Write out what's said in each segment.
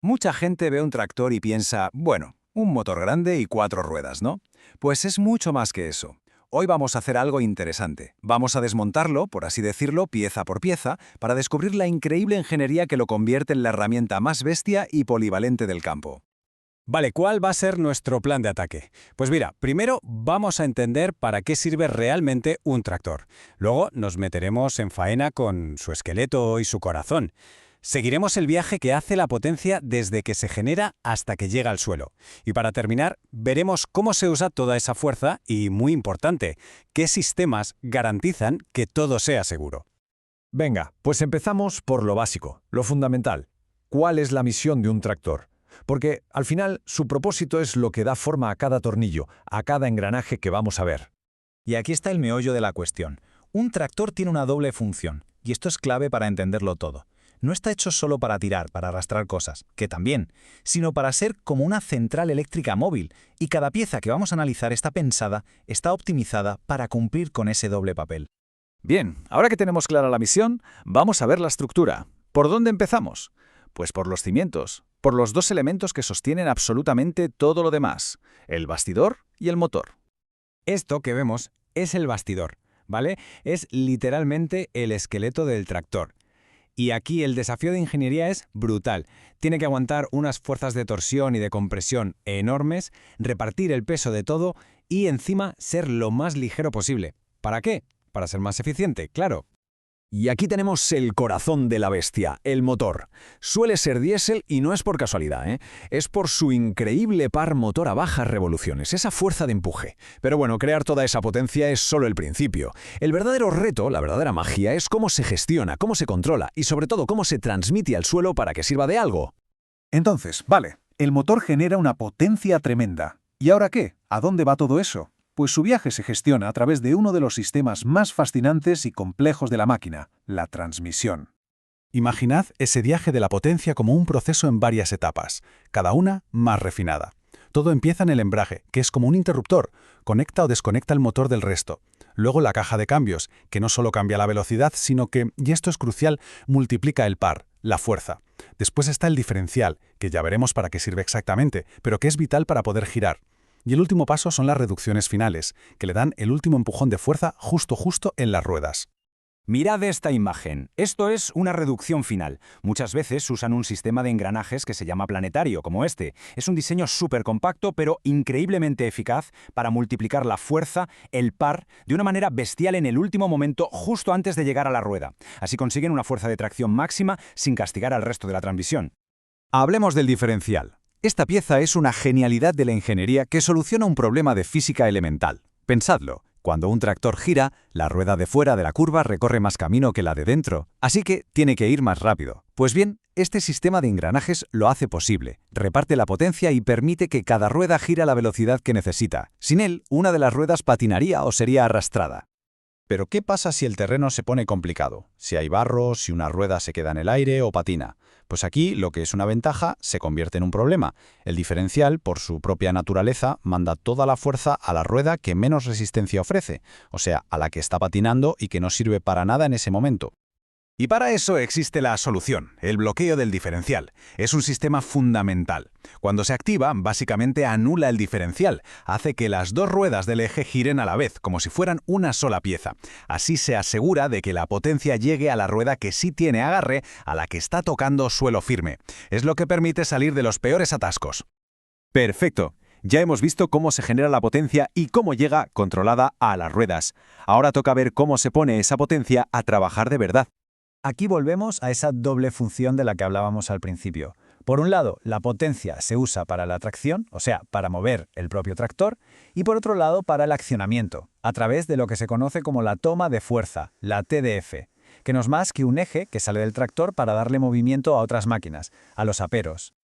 Mucha gente ve un tractor y piensa, bueno, un motor grande y 4 ruedas, ¿no? Pues es mucho más que eso. Hoy vamos a hacer algo interesante. Vamos a desmontarlo, por así decirlo, pieza por pieza, para descubrir la increíble ingeniería que lo convierte en la herramienta más bestia y polivalente del campo. Vale, ¿cuál va a ser nuestro plan de ataque? Pues mira, primero vamos a entender para qué sirve realmente un tractor. Luego nos meteremos en faena con su esqueleto y su corazón. Seguiremos el viaje que hace la potencia desde que se genera hasta que llega al suelo. Y para terminar, veremos cómo se usa toda esa fuerza y, muy importante, qué sistemas garantizan que todo sea seguro. Venga, pues empezamos por lo básico, lo fundamental. ¿Cuál es la misión de un tractor? Porque, al final, su propósito es lo que da forma a cada tornillo, a cada engranaje que vamos a ver. Y aquí está el meollo de la cuestión. Un tractor tiene una doble función, y esto es clave para entenderlo todo. No está hecho solo para tirar, para arrastrar cosas, que también, sino para ser como una central eléctrica móvil, y cada pieza que vamos a analizar está pensada, está optimizada para cumplir con ese doble papel. Bien, ahora que tenemos clara la misión, vamos a ver la estructura. ¿Por dónde empezamos? Pues por los cimientos, por los dos elementos que sostienen absolutamente todo lo demás, el bastidor y el motor. Esto que vemos es el bastidor, ¿vale? Es literalmente el esqueleto del tractor. Y aquí el desafío de ingeniería es brutal. Tiene que aguantar unas fuerzas de torsión y de compresión enormes, repartir el peso de todo y encima ser lo más ligero posible. ¿Para qué? Para ser más eficiente, claro. Y aquí tenemos el corazón de la bestia, el motor. Suele ser diésel y no es por casualidad, ¿eh? Es por su increíble par motor a bajas revoluciones, esa fuerza de empuje. Pero bueno, crear toda esa potencia es solo el principio. El verdadero reto, la verdadera magia, es cómo se gestiona, cómo se controla y sobre todo cómo se transmite al suelo para que sirva de algo. Entonces, vale, el motor genera una potencia tremenda. ¿Y ahora qué? ¿A dónde va todo eso? Pues su viaje se gestiona a través de uno de los sistemas más fascinantes y complejos de la máquina, la transmisión. Imaginad ese viaje de la potencia como un proceso en varias etapas, cada una más refinada. Todo empieza en el embrague, que es como un interruptor, conecta o desconecta el motor del resto. Luego la caja de cambios, que no solo cambia la velocidad, sino que, y esto es crucial, multiplica el par, la fuerza. Después está el diferencial, que ya veremos para qué sirve exactamente, pero que es vital para poder girar. Y el último paso son las reducciones finales, que le dan el último empujón de fuerza justo en las ruedas. Mirad esta imagen. Esto es una reducción final. Muchas veces usan un sistema de engranajes que se llama planetario, como este. Es un diseño súper compacto, pero increíblemente eficaz para multiplicar la fuerza, el par, de una manera bestial en el último momento, justo antes de llegar a la rueda. Así consiguen una fuerza de tracción máxima sin castigar al resto de la transmisión. Hablemos del diferencial. Esta pieza es una genialidad de la ingeniería que soluciona un problema de física elemental. Pensadlo. Cuando un tractor gira, la rueda de fuera de la curva recorre más camino que la de dentro, así que tiene que ir más rápido. Pues bien, este sistema de engranajes lo hace posible, reparte la potencia y permite que cada rueda gire a la velocidad que necesita. Sin él, una de las ruedas patinaría o sería arrastrada. Pero ¿qué pasa si el terreno se pone complicado? Si hay barro, si una rueda se queda en el aire o patina. Pues aquí lo que es una ventaja se convierte en un problema. El diferencial, por su propia naturaleza, manda toda la fuerza a la rueda que menos resistencia ofrece, o sea, a la que está patinando y que no sirve para nada en ese momento. Y para eso existe la solución, el bloqueo del diferencial. Es un sistema fundamental. Cuando se activa, básicamente anula el diferencial, hace que las dos ruedas del eje giren a la vez, como si fueran una sola pieza. Así se asegura de que la potencia llegue a la rueda que sí tiene agarre, a la que está tocando suelo firme. Es lo que permite salir de los peores atascos. Perfecto. Ya hemos visto cómo se genera la potencia y cómo llega controlada a las ruedas. Ahora toca ver cómo se pone esa potencia a trabajar de verdad. Aquí volvemos a esa doble función de la que hablábamos al principio. Por un lado, la potencia se usa para la tracción, o sea, para mover el propio tractor, y por otro lado, para el accionamiento, a través de lo que se conoce como la toma de fuerza, la TDF, que no es más que un eje que sale del tractor para darle movimiento a otras máquinas, a los aperos.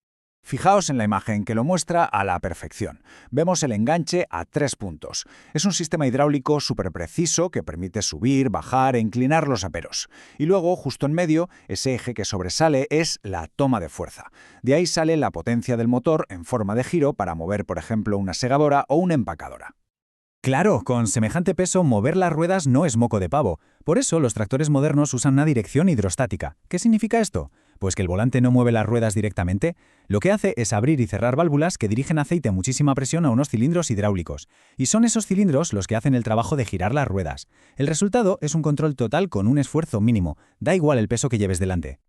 Fijaos en la imagen que lo muestra a la perfección. Vemos el enganche a 3 puntos. Es un sistema hidráulico súper preciso que permite subir, bajar e inclinar los aperos. Y luego, justo en medio, ese eje que sobresale es la toma de fuerza. De ahí sale la potencia del motor en forma de giro para mover, por ejemplo, una segadora o una empacadora. Claro, con semejante peso, mover las ruedas no es moco de pavo. Por eso los tractores modernos usan una dirección hidrostática. ¿Qué significa esto? Pues que el volante no mueve las ruedas directamente, lo que hace es abrir y cerrar válvulas que dirigen aceite a muchísima presión a unos cilindros hidráulicos. Y son esos cilindros los que hacen el trabajo de girar las ruedas. El resultado es un control total con un esfuerzo mínimo, da igual el peso que lleves delante.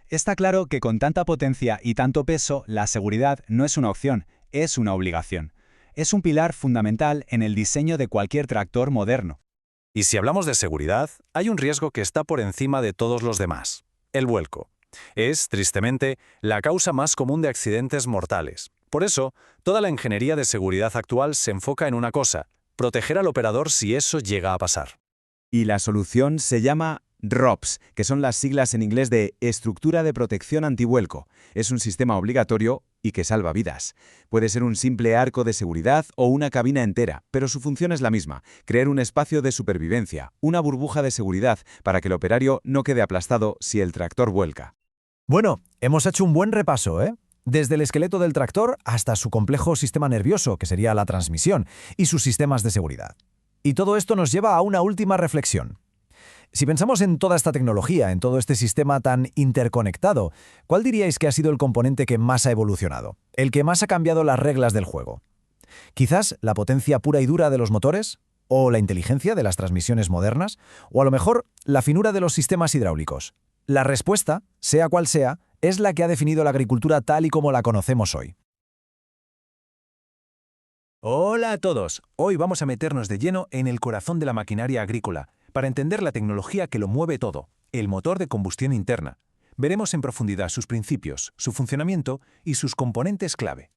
Está claro que con tanta potencia y tanto peso, la seguridad no es una opción, es una obligación. Es un pilar fundamental en el diseño de cualquier tractor moderno. Y si hablamos de seguridad, hay un riesgo que está por encima de todos los demás: el vuelco. Es, tristemente, la causa más común de accidentes mortales. Por eso, toda la ingeniería de seguridad actual se enfoca en una cosa: proteger al operador si eso llega a pasar. Y la solución se llama ROPS, que son las siglas en inglés de Estructura de Protección Antivuelco. Es un sistema obligatorio y que salva vidas. Puede ser un simple arco de seguridad o una cabina entera, pero su función es la misma: crear un espacio de supervivencia, una burbuja de seguridad para que el operario no quede aplastado si el tractor vuelca. Bueno, hemos hecho un buen repaso, ¿eh? Desde el esqueleto del tractor hasta su complejo sistema nervioso, que sería la transmisión, y sus sistemas de seguridad. Y todo esto nos lleva a una última reflexión. Si pensamos en toda esta tecnología, en todo este sistema tan interconectado, ¿cuál diríais que ha sido el componente que más ha evolucionado? ¿El que más ha cambiado las reglas del juego? ¿Quizás la potencia pura y dura de los motores? ¿O la inteligencia de las transmisiones modernas? ¿O a lo mejor la finura de los sistemas hidráulicos? La respuesta, sea cual sea, es la que ha definido la agricultura tal y como la conocemos hoy. Hola a todos. Hoy vamos a meternos de lleno en el corazón de la maquinaria agrícola, para entender la tecnología que lo mueve todo, el motor de combustión interna. Veremos en profundidad sus principios, su funcionamiento y sus componentes clave.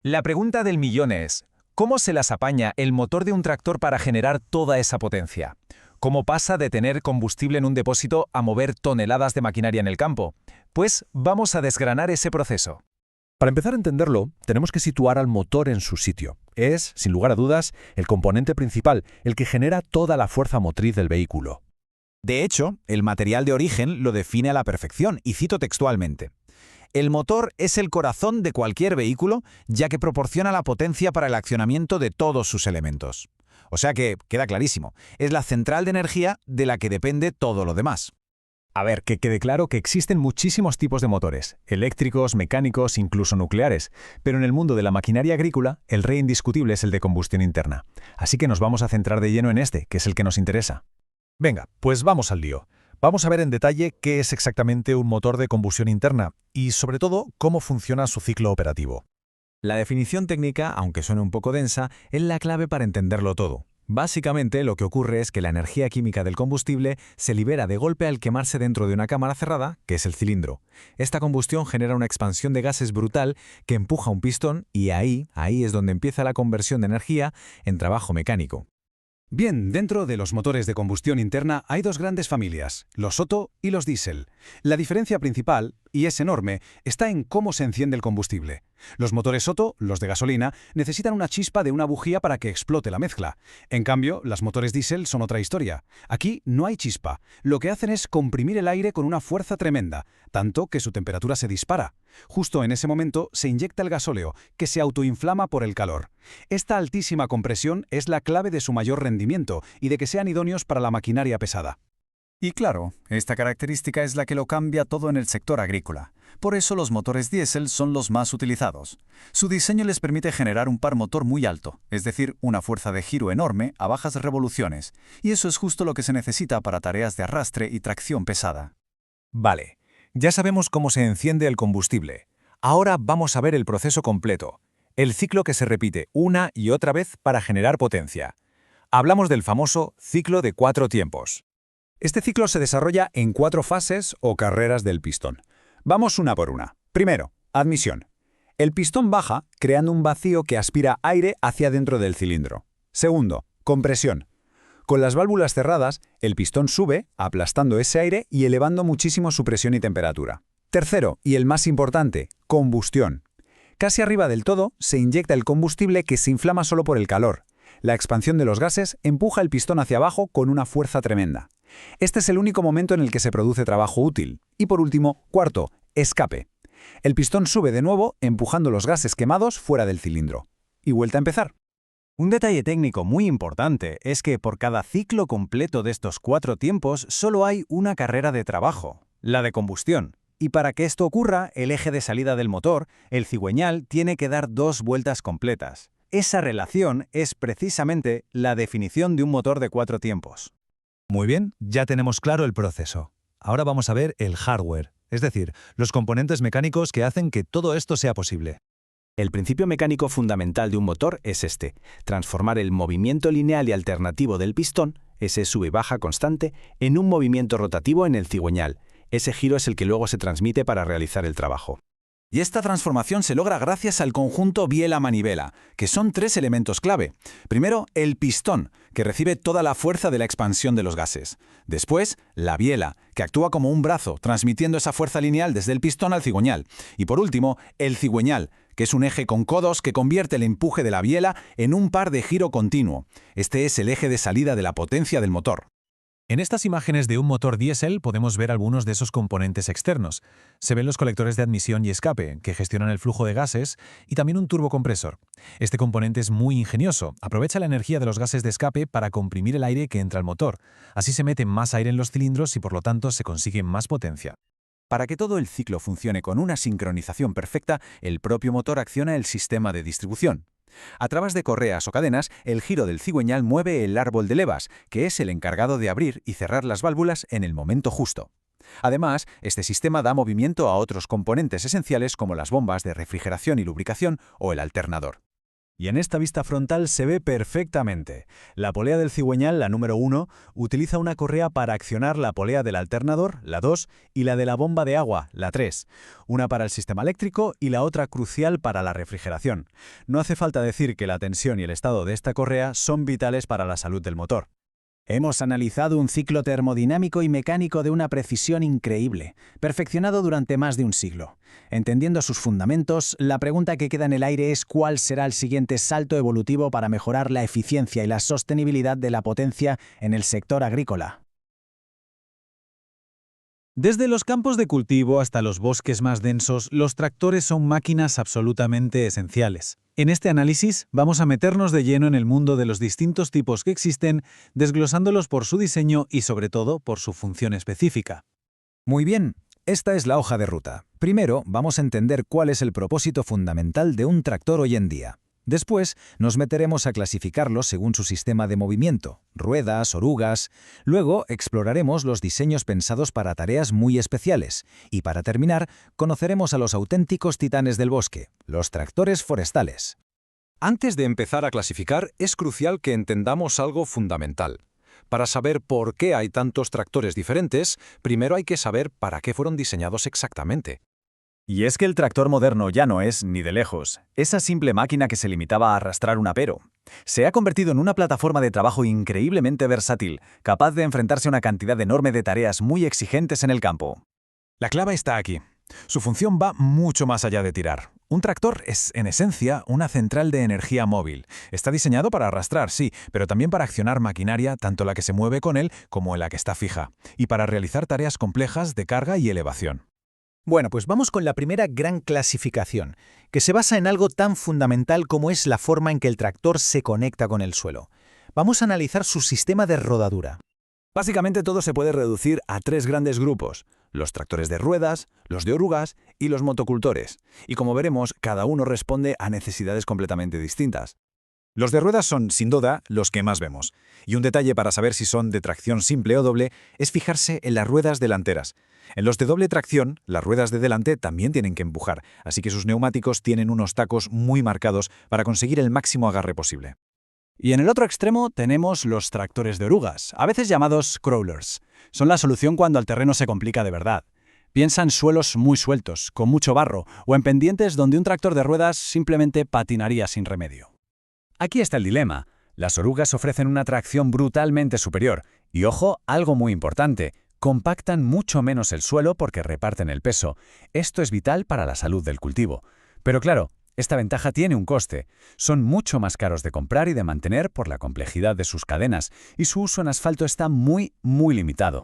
La pregunta del millón es: ¿cómo se las apaña el motor de un tractor para generar toda esa potencia? ¿Cómo pasa de tener combustible en un depósito a mover toneladas de maquinaria en el campo? Pues vamos a desgranar ese proceso. Para empezar a entenderlo, tenemos que situar al motor en su sitio. Es, sin lugar a dudas, el componente principal, el que genera toda la fuerza motriz del vehículo. De hecho, el material de origen lo define a la perfección, y cito textualmente: el motor es el corazón de cualquier vehículo, ya que proporciona la potencia para el accionamiento de todos sus elementos. O sea que, queda clarísimo, es la central de energía de la que depende todo lo demás. A ver, que quede claro que existen muchísimos tipos de motores, eléctricos, mecánicos, incluso nucleares, pero en el mundo de la maquinaria agrícola, el rey indiscutible es el de combustión interna. Así que nos vamos a centrar de lleno en este, que es el que nos interesa. Venga, pues vamos al lío. Vamos a ver en detalle qué es exactamente un motor de combustión interna y, sobre todo, cómo funciona su ciclo operativo. La definición técnica, aunque suene un poco densa, es la clave para entenderlo todo. Básicamente, lo que ocurre es que la energía química del combustible se libera de golpe al quemarse dentro de una cámara cerrada, que es el cilindro. Esta combustión genera una expansión de gases brutal que empuja un pistón y ahí es donde empieza la conversión de energía en trabajo mecánico. Bien, dentro de los motores de combustión interna hay dos grandes familias, los Otto y los diésel. La diferencia principal, y es enorme, está en cómo se enciende el combustible. Los motores Otto, los de gasolina, necesitan una chispa de una bujía para que explote la mezcla. En cambio, los motores diésel son otra historia. Aquí no hay chispa. Lo que hacen es comprimir el aire con una fuerza tremenda, tanto que su temperatura se dispara. Justo en ese momento se inyecta el gasóleo, que se autoinflama por el calor. Esta altísima compresión es la clave de su mayor rendimiento y de que sean idóneos para la maquinaria pesada. Y claro, esta característica es la que lo cambia todo en el sector agrícola. Por eso los motores diésel son los más utilizados. Su diseño les permite generar un par motor muy alto, es decir, una fuerza de giro enorme a bajas revoluciones, y eso es justo lo que se necesita para tareas de arrastre y tracción pesada. Vale, ya sabemos cómo se enciende el combustible. Ahora vamos a ver el proceso completo, el ciclo que se repite una y otra vez para generar potencia. Hablamos del famoso ciclo de 4 tiempos. Este ciclo se desarrolla en 4 fases o carreras del pistón. Vamos una por una. Primero, admisión. El pistón baja, creando un vacío que aspira aire hacia dentro del cilindro. Segundo, compresión. Con las válvulas cerradas, el pistón sube, aplastando ese aire y elevando muchísimo su presión y temperatura. Tercero, y el más importante, combustión. Casi arriba del todo, se inyecta el combustible que se inflama solo por el calor. La expansión de los gases empuja el pistón hacia abajo con una fuerza tremenda. Este es el único momento en el que se produce trabajo útil. Y por último, cuarto, escape. El pistón sube de nuevo, empujando los gases quemados fuera del cilindro. Y vuelta a empezar. Un detalle técnico muy importante es que por cada ciclo completo de estos 4 tiempos solo hay una carrera de trabajo, la de combustión. Y para que esto ocurra, el eje de salida del motor, el cigüeñal, tiene que dar 2 vueltas completas. Esa relación es precisamente la definición de un motor de 4 tiempos. Muy bien, ya tenemos claro el proceso. Ahora vamos a ver el hardware, es decir, los componentes mecánicos que hacen que todo esto sea posible. El principio mecánico fundamental de un motor es este: transformar el movimiento lineal y alternativo del pistón, ese sube y baja constante, en un movimiento rotativo en el cigüeñal. Ese giro es el que luego se transmite para realizar el trabajo. Y esta transformación se logra gracias al conjunto biela-manivela, que son 3 elementos clave. Primero, el pistón, que recibe toda la fuerza de la expansión de los gases. Después, la biela, que actúa como un brazo, transmitiendo esa fuerza lineal desde el pistón al cigüeñal. Y por último, el cigüeñal, que es un eje con codos que convierte el empuje de la biela en un par de giro continuo. Este es el eje de salida de la potencia del motor. En estas imágenes de un motor diésel podemos ver algunos de esos componentes externos. Se ven los colectores de admisión y escape, que gestionan el flujo de gases, y también un turbocompresor. Este componente es muy ingenioso, aprovecha la energía de los gases de escape para comprimir el aire que entra al motor. Así se mete más aire en los cilindros y por lo tanto se consigue más potencia. Para que todo el ciclo funcione con una sincronización perfecta, el propio motor acciona el sistema de distribución. A través de correas o cadenas, el giro del cigüeñal mueve el árbol de levas, que es el encargado de abrir y cerrar las válvulas en el momento justo. Además, este sistema da movimiento a otros componentes esenciales como las bombas de refrigeración y lubricación o el alternador. Y en esta vista frontal se ve perfectamente. La polea del cigüeñal, la número 1, utiliza una correa para accionar la polea del alternador, la 2, y la de la bomba de agua, la 3. Una para el sistema eléctrico y la otra crucial para la refrigeración. No hace falta decir que la tensión y el estado de esta correa son vitales para la salud del motor. Hemos analizado un ciclo termodinámico y mecánico de una precisión increíble, perfeccionado durante más de un siglo. Entendiendo sus fundamentos, la pregunta que queda en el aire es cuál será el siguiente salto evolutivo para mejorar la eficiencia y la sostenibilidad de la potencia en el sector agrícola. Desde los campos de cultivo hasta los bosques más densos, los tractores son máquinas absolutamente esenciales. En este análisis vamos a meternos de lleno en el mundo de los distintos tipos que existen, desglosándolos por su diseño y sobre todo por su función específica. Muy bien, esta es la hoja de ruta. Primero, vamos a entender cuál es el propósito fundamental de un tractor hoy en día. Después, nos meteremos a clasificarlos según su sistema de movimiento, ruedas, orugas. Luego, exploraremos los diseños pensados para tareas muy especiales. Y para terminar, conoceremos a los auténticos titanes del bosque, los tractores forestales. Antes de empezar a clasificar, es crucial que entendamos algo fundamental. Para saber por qué hay tantos tractores diferentes, primero hay que saber para qué fueron diseñados exactamente. Y es que el tractor moderno ya no es, ni de lejos, esa simple máquina que se limitaba a arrastrar un apero. Se ha convertido en una plataforma de trabajo increíblemente versátil, capaz de enfrentarse a una cantidad enorme de tareas muy exigentes en el campo. La clave está aquí. Su función va mucho más allá de tirar. Un tractor es, en esencia, una central de energía móvil. Está diseñado para arrastrar, sí, pero también para accionar maquinaria, tanto la que se mueve con él como la que está fija, y para realizar tareas complejas de carga y elevación. Bueno, pues vamos con la primera gran clasificación, que se basa en algo tan fundamental como es la forma en que el tractor se conecta con el suelo. Vamos a analizar su sistema de rodadura. Básicamente todo se puede reducir a 3 grandes grupos: los tractores de ruedas, los de orugas y los motocultores. Y como veremos, cada uno responde a necesidades completamente distintas. Los de ruedas son, sin duda, los que más vemos. Y un detalle para saber si son de tracción simple o doble es fijarse en las ruedas delanteras. En los de doble tracción, las ruedas de delante también tienen que empujar, así que sus neumáticos tienen unos tacos muy marcados para conseguir el máximo agarre posible. Y en el otro extremo tenemos los tractores de orugas, a veces llamados crawlers. Son la solución cuando el terreno se complica de verdad. Piensa en suelos muy sueltos, con mucho barro, o en pendientes donde un tractor de ruedas simplemente patinaría sin remedio. Aquí está el dilema. Las orugas ofrecen una tracción brutalmente superior. Y ojo, algo muy importante, compactan mucho menos el suelo porque reparten el peso. Esto es vital para la salud del cultivo. Pero claro, esta ventaja tiene un coste. Son mucho más caros de comprar y de mantener por la complejidad de sus cadenas, y su uso en asfalto está muy limitado.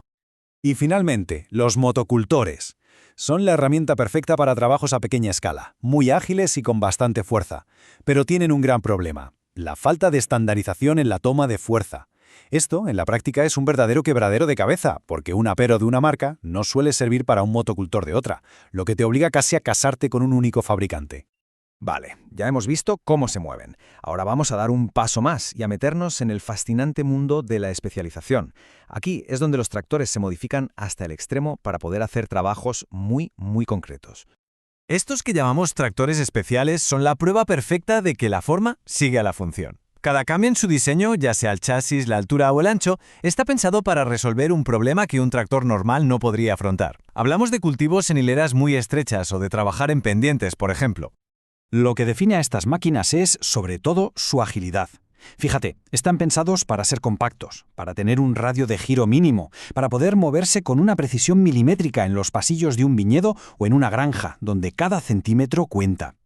Y finalmente, los motocultores. Son la herramienta perfecta para trabajos a pequeña escala, muy ágiles y con bastante fuerza. Pero tienen un gran problema: la falta de estandarización en la toma de fuerza. Esto, en la práctica, es un verdadero quebradero de cabeza, porque un apero de una marca no suele servir para un motocultor de otra, lo que te obliga casi a casarte con un único fabricante. Vale, ya hemos visto cómo se mueven. Ahora vamos a dar un paso más y a meternos en el fascinante mundo de la especialización. Aquí es donde los tractores se modifican hasta el extremo para poder hacer trabajos muy concretos. Estos que llamamos tractores especiales son la prueba perfecta de que la forma sigue a la función. Cada cambio en su diseño, ya sea el chasis, la altura o el ancho, está pensado para resolver un problema que un tractor normal no podría afrontar. Hablamos de cultivos en hileras muy estrechas o de trabajar en pendientes, por ejemplo. Lo que define a estas máquinas es, sobre todo, su agilidad. Fíjate, están pensados para ser compactos, para tener un radio de giro mínimo, para poder moverse con una precisión milimétrica en los pasillos de un viñedo o en una granja, donde cada centímetro cuenta.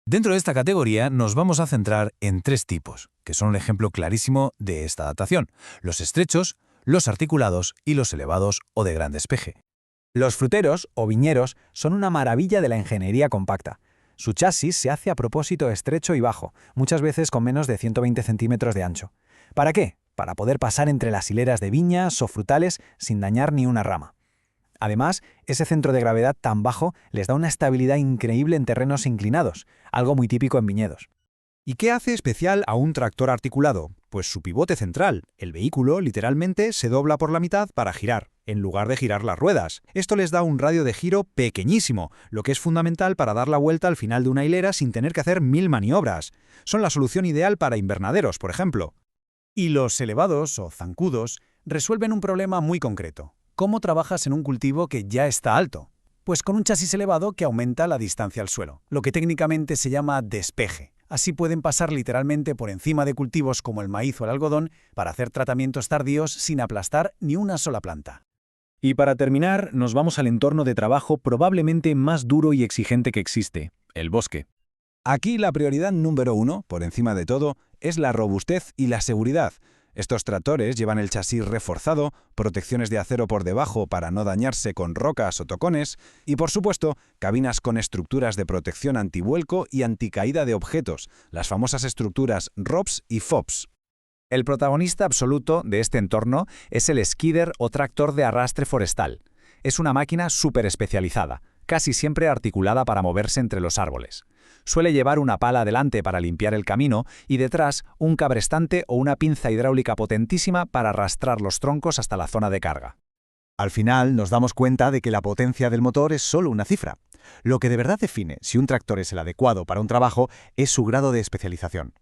Dentro de esta categoría nos vamos a centrar en 3 tipos, que son un ejemplo clarísimo de esta adaptación: los estrechos, los articulados y los elevados o de gran despeje. Los fruteros o viñeros son una maravilla de la ingeniería compacta. Su chasis se hace a propósito estrecho y bajo, muchas veces con menos de 120 centímetros de ancho. ¿Para qué? Para poder pasar entre las hileras de viñas o frutales sin dañar ni una rama. Además, ese centro de gravedad tan bajo les da una estabilidad increíble en terrenos inclinados, algo muy típico en viñedos. ¿Y qué hace especial a un tractor articulado? Pues su pivote central. El vehículo, literalmente, se dobla por la mitad para girar, en lugar de girar las ruedas. Esto les da un radio de giro pequeñísimo, lo que es fundamental para dar la vuelta al final de una hilera sin tener que hacer 1000 maniobras. Son la solución ideal para invernaderos, por ejemplo. Y los elevados, o zancudos, resuelven un problema muy concreto. ¿Cómo trabajas en un cultivo que ya está alto? Pues con un chasis elevado que aumenta la distancia al suelo, lo que técnicamente se llama despeje. Así pueden pasar literalmente por encima de cultivos como el maíz o el algodón para hacer tratamientos tardíos sin aplastar ni una sola planta. Y para terminar, nos vamos al entorno de trabajo probablemente más duro y exigente que existe, el bosque. Aquí la prioridad número 1, por encima de todo, es la robustez y la seguridad. Estos tractores llevan el chasis reforzado, protecciones de acero por debajo para no dañarse con rocas o tocones y, por supuesto, cabinas con estructuras de protección antivuelco y anticaída de objetos, las famosas estructuras ROPS y FOPS. El protagonista absoluto de este entorno es el skidder o tractor de arrastre forestal. Es una máquina súper especializada, casi siempre articulada para moverse entre los árboles. Suele llevar una pala delante para limpiar el camino y detrás un cabrestante o una pinza hidráulica potentísima para arrastrar los troncos hasta la zona de carga. Al final nos damos cuenta de que la potencia del motor es solo una cifra. Lo que de verdad define si un tractor es el adecuado para un trabajo es su grado de especialización.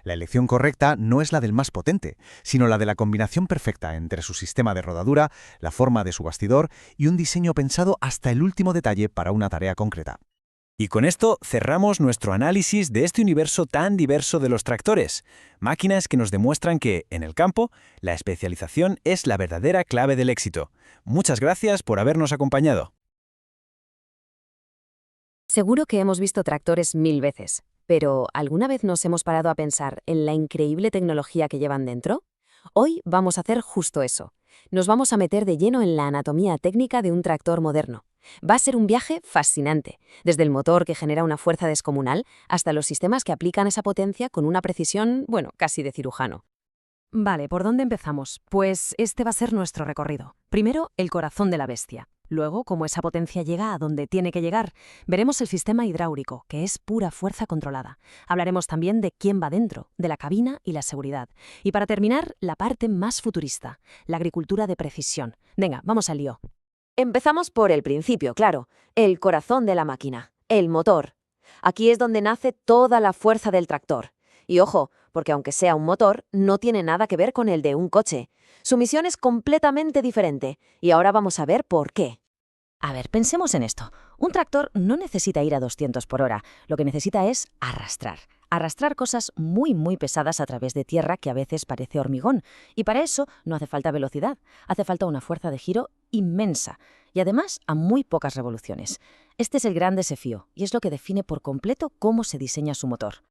La elección correcta no es la del más potente, sino la de la combinación perfecta entre su sistema de rodadura, la forma de su bastidor y un diseño pensado hasta el último detalle para una tarea concreta. Y con esto cerramos nuestro análisis de este universo tan diverso de los tractores, máquinas que nos demuestran que, en el campo, la especialización es la verdadera clave del éxito. Muchas gracias por habernos acompañado. Seguro que hemos visto tractores 1000 veces, pero ¿alguna vez nos hemos parado a pensar en la increíble tecnología que llevan dentro? Hoy vamos a hacer justo eso. Nos vamos a meter de lleno en la anatomía técnica de un tractor moderno. Va a ser un viaje fascinante, desde el motor que genera una fuerza descomunal hasta los sistemas que aplican esa potencia con una precisión, bueno, casi de cirujano. Vale, ¿por dónde empezamos? Pues este va a ser nuestro recorrido. Primero, el corazón de la bestia. Luego, cómo esa potencia llega a donde tiene que llegar. Veremos el sistema hidráulico, que es pura fuerza controlada. Hablaremos también de quién va dentro, de la cabina y la seguridad. Y para terminar, la parte más futurista, la agricultura de precisión. Venga, vamos al lío. Empezamos por el principio, claro, el corazón de la máquina, el motor. Aquí es donde nace toda la fuerza del tractor. Y ojo, porque aunque sea un motor, no tiene nada que ver con el de un coche. Su misión es completamente diferente, y ahora vamos a ver por qué. A ver, pensemos en esto. Un tractor no necesita ir a 200 por hora, lo que necesita es arrastrar. Arrastrar cosas muy pesadas a través de tierra que a veces parece hormigón. Y para eso no hace falta velocidad, hace falta una fuerza de giro inmensa y además a muy pocas revoluciones. Este es el gran desafío y es lo que define por completo cómo se diseña su motor.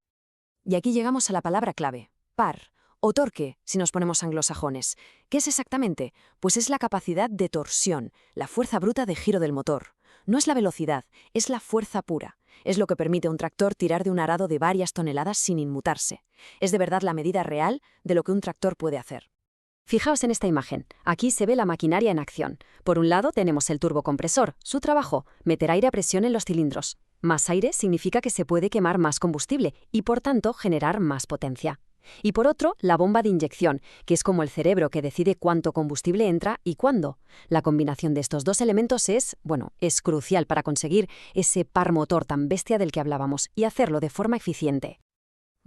Y aquí llegamos a la palabra clave, par, o torque, si nos ponemos anglosajones. ¿Qué es exactamente? Pues es la capacidad de torsión, la fuerza bruta de giro del motor. No es la velocidad, es la fuerza pura. Es lo que permite a un tractor tirar de un arado de varias toneladas sin inmutarse. Es de verdad la medida real de lo que un tractor puede hacer. Fijaos en esta imagen. Aquí se ve la maquinaria en acción. Por un lado tenemos el turbocompresor. Su trabajo, meter aire a presión en los cilindros. Más aire significa que se puede quemar más combustible y, por tanto, generar más potencia. Y por otro, la bomba de inyección, que es como el cerebro que decide cuánto combustible entra y cuándo. La combinación de estos dos elementos es crucial para conseguir ese par motor tan bestia del que hablábamos y hacerlo de forma eficiente.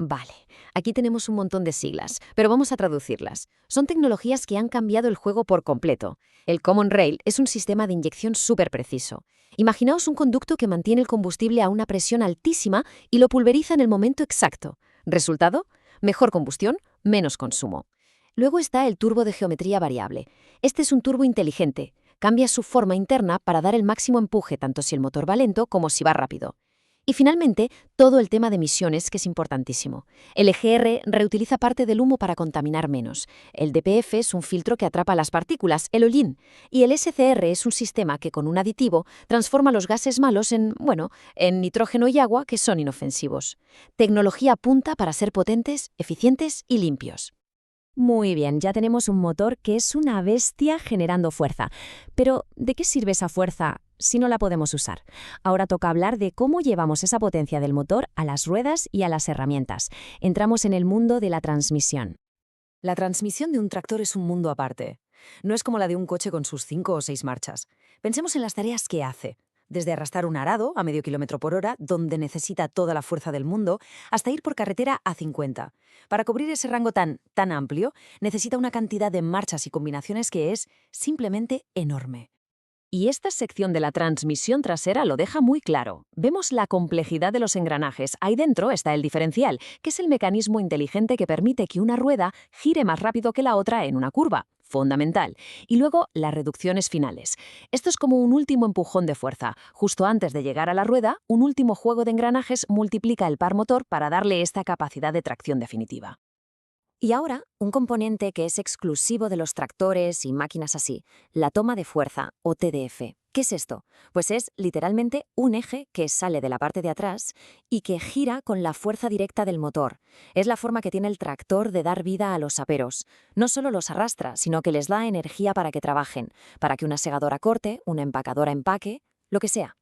Vale, aquí tenemos un montón de siglas, pero vamos a traducirlas. Son tecnologías que han cambiado el juego por completo. El Common Rail es un sistema de inyección súper preciso. Imaginaos un conducto que mantiene el combustible a una presión altísima y lo pulveriza en el momento exacto. ¿Resultado? Mejor combustión, menos consumo. Luego está el turbo de geometría variable. Este es un turbo inteligente. Cambia su forma interna para dar el máximo empuje tanto si el motor va lento como si va rápido. Y finalmente, todo el tema de emisiones, que es importantísimo. El EGR reutiliza parte del humo para contaminar menos. El DPF es un filtro que atrapa las partículas, el hollín. Y el SCR es un sistema que con un aditivo transforma los gases malos en nitrógeno y agua, que son inofensivos. Tecnología punta para ser potentes, eficientes y limpios. Muy bien, ya tenemos un motor que es una bestia generando fuerza. Pero, ¿de qué sirve esa fuerza si no la podemos usar? Ahora toca hablar de cómo llevamos esa potencia del motor a las ruedas y a las herramientas. Entramos en el mundo de la transmisión. La transmisión de un tractor es un mundo aparte. No es como la de un coche con sus 5 o 6 marchas. Pensemos en las tareas que hace. Desde arrastrar un arado a medio kilómetro por hora, donde necesita toda la fuerza del mundo, hasta ir por carretera a 50. Para cubrir ese rango tan amplio, necesita una cantidad de marchas y combinaciones que es simplemente enorme. Y esta sección de la transmisión trasera lo deja muy claro. Vemos la complejidad de los engranajes. Ahí dentro está el diferencial, que es el mecanismo inteligente que permite que una rueda gire más rápido que la otra en una curva. Fundamental. Y luego las reducciones finales. Esto es como un último empujón de fuerza. Justo antes de llegar a la rueda, un último juego de engranajes multiplica el par motor para darle esta capacidad de tracción definitiva. Y ahora, un componente que es exclusivo de los tractores y máquinas así, la toma de fuerza, o TDF. ¿Qué es esto? Pues es literalmente un eje que sale de la parte de atrás y que gira con la fuerza directa del motor. Es la forma que tiene el tractor de dar vida a los aperos. No solo los arrastra, sino que les da energía para que trabajen, para que una segadora corte, una empacadora empaque, lo que sea.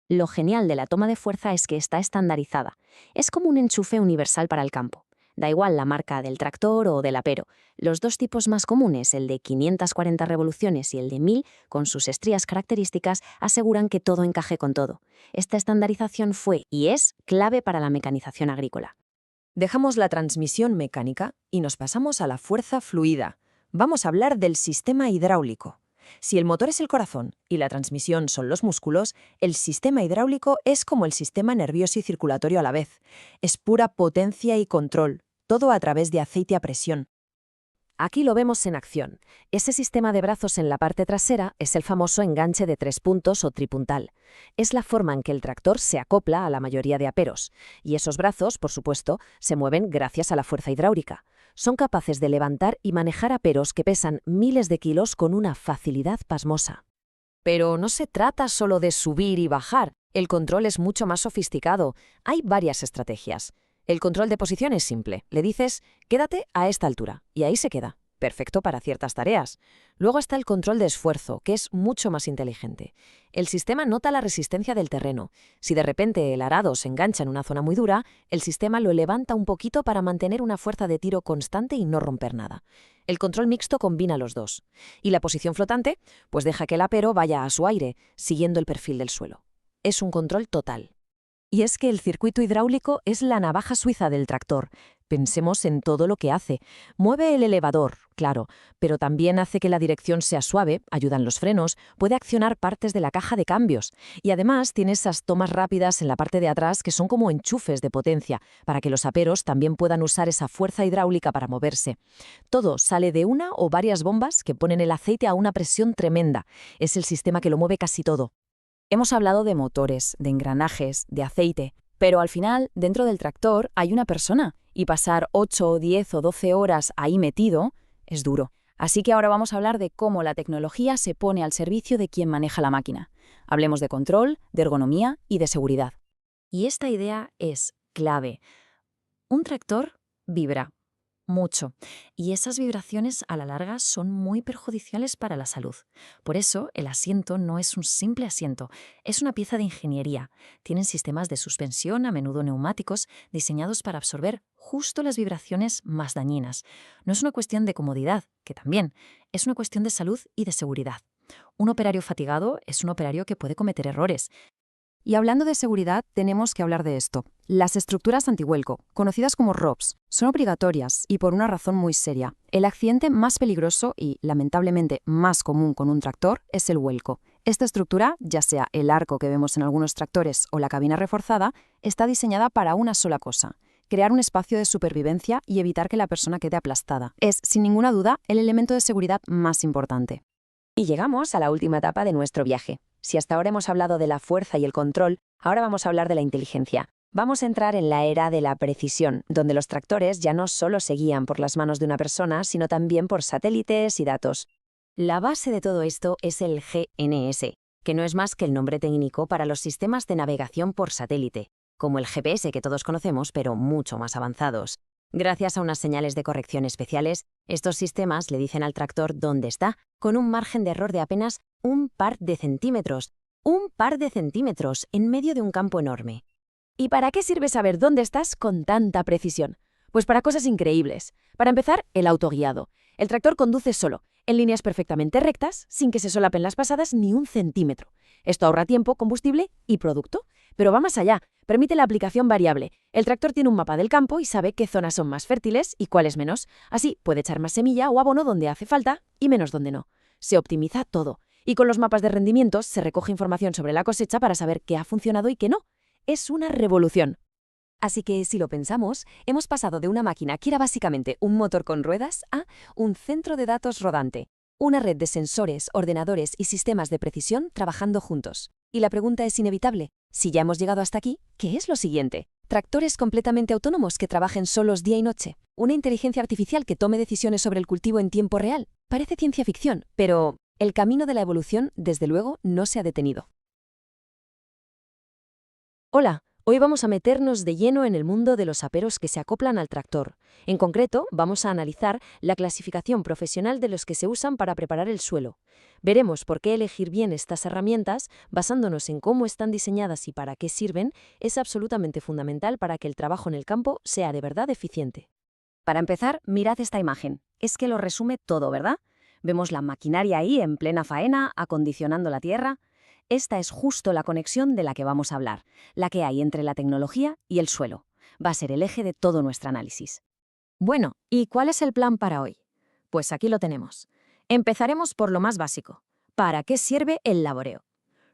Lo genial de la toma de fuerza es que está estandarizada. Es como un enchufe universal para el campo. Da igual la marca del tractor o del apero. Los dos tipos más comunes, el de 540 revoluciones y el de 1000, con sus estrías características, aseguran que todo encaje con todo. Esta estandarización fue y es clave para la mecanización agrícola. Dejamos la transmisión mecánica y nos pasamos a la fuerza fluida. Vamos a hablar del sistema hidráulico. Si el motor es el corazón y la transmisión son los músculos, el sistema hidráulico es como el sistema nervioso y circulatorio a la vez. Es pura potencia y control, todo a través de aceite a presión. Aquí lo vemos en acción. Ese sistema de brazos en la parte trasera es el famoso enganche de 3 puntos o tripuntal. Es la forma en que el tractor se acopla a la mayoría de aperos. Y esos brazos, por supuesto, se mueven gracias a la fuerza hidráulica. Son capaces de levantar y manejar aperos que pesan miles de kilos con una facilidad pasmosa. Pero no se trata solo de subir y bajar. El control es mucho más sofisticado. Hay varias estrategias. El control de posición es simple. Le dices, quédate a esta altura, y ahí se queda. Perfecto para ciertas tareas. Luego está el control de esfuerzo, que es mucho más inteligente. El sistema nota la resistencia del terreno. Si de repente el arado se engancha en una zona muy dura, el sistema lo levanta un poquito para mantener una fuerza de tiro constante y no romper nada. El control mixto combina los dos. Y la posición flotante, pues deja que el apero vaya a su aire, siguiendo el perfil del suelo. Es un control total. Y es que el circuito hidráulico es la navaja suiza del tractor. Pensemos en todo lo que hace. Mueve el elevador, claro, pero también hace que la dirección sea suave, ayudan los frenos, puede accionar partes de la caja de cambios. Y además tiene esas tomas rápidas en la parte de atrás que son como enchufes de potencia, para que los aperos también puedan usar esa fuerza hidráulica para moverse. Todo sale de una o varias bombas que ponen el aceite a una presión tremenda. Es el sistema que lo mueve casi todo. Hemos hablado de motores, de engranajes, de aceite, pero al final, dentro del tractor hay una persona, y pasar 8 o 10 o 12 horas ahí metido es duro. Así que ahora vamos a hablar de cómo la tecnología se pone al servicio de quien maneja la máquina. Hablemos de control, de ergonomía y de seguridad. Y esta idea es clave. Un tractor vibra, mucho. Y esas vibraciones a la larga son muy perjudiciales para la salud. Por eso, el asiento no es un simple asiento, es una pieza de ingeniería. Tienen sistemas de suspensión, a menudo neumáticos, diseñados para absorber justo las vibraciones más dañinas. No es una cuestión de comodidad, que también, es una cuestión de salud y de seguridad. Un operario fatigado es un operario que puede cometer errores. Y hablando de seguridad, tenemos que hablar de esto. Las estructuras antivuelco, conocidas como ROPs, son obligatorias y por una razón muy seria. El accidente más peligroso y, lamentablemente, más común con un tractor es el vuelco. Esta estructura, ya sea el arco que vemos en algunos tractores o la cabina reforzada, está diseñada para una sola cosa: crear un espacio de supervivencia y evitar que la persona quede aplastada. Es, sin ninguna duda, el elemento de seguridad más importante. Y llegamos a la última etapa de nuestro viaje. Si hasta ahora hemos hablado de la fuerza y el control, ahora vamos a hablar de la inteligencia. Vamos a entrar en la era de la precisión, donde los tractores ya no solo se guían por las manos de una persona, sino también por satélites y datos. La base de todo esto es el GNS, que no es más que el nombre técnico para los sistemas de navegación por satélite, como el GPS que todos conocemos, pero mucho más avanzados. Gracias a unas señales de corrección especiales, estos sistemas le dicen al tractor dónde está, con un margen de error de apenas un par de centímetros. ¡Un par de centímetros en medio de un campo enorme! ¿Y para qué sirve saber dónde estás con tanta precisión? Pues para cosas increíbles. Para empezar, el autoguiado. El tractor conduce solo, en líneas perfectamente rectas, sin que se solapen las pasadas ni un centímetro. Esto ahorra tiempo, combustible y producto. Pero va más allá. Permite la aplicación variable. El tractor tiene un mapa del campo y sabe qué zonas son más fértiles y cuáles menos. Así puede echar más semilla o abono donde hace falta y menos donde no. Se optimiza todo. Y con los mapas de rendimientos se recoge información sobre la cosecha para saber qué ha funcionado y qué no. Es una revolución. Así que, si lo pensamos, hemos pasado de una máquina que era básicamente un motor con ruedas a un centro de datos rodante. Una red de sensores, ordenadores y sistemas de precisión trabajando juntos. Y la pregunta es inevitable. Si ya hemos llegado hasta aquí, ¿qué es lo siguiente? ¿Tractores completamente autónomos que trabajen solos día y noche? ¿Una inteligencia artificial que tome decisiones sobre el cultivo en tiempo real? Parece ciencia ficción, pero el camino de la evolución, desde luego, no se ha detenido. Hola, hoy vamos a meternos de lleno en el mundo de los aperos que se acoplan al tractor. En concreto, vamos a analizar la clasificación profesional de los que se usan para preparar el suelo. Veremos por qué elegir bien estas herramientas, basándonos en cómo están diseñadas y para qué sirven, es absolutamente fundamental para que el trabajo en el campo sea de verdad eficiente. Para empezar, mirad esta imagen. Es que lo resume todo, ¿verdad? Vemos la maquinaria ahí en plena faena, acondicionando la tierra. Esta es justo la conexión de la que vamos a hablar, la que hay entre la tecnología y el suelo. Va a ser el eje de todo nuestro análisis. Bueno, ¿y cuál es el plan para hoy? Pues aquí lo tenemos. Empezaremos por lo más básico. ¿Para qué sirve el laboreo?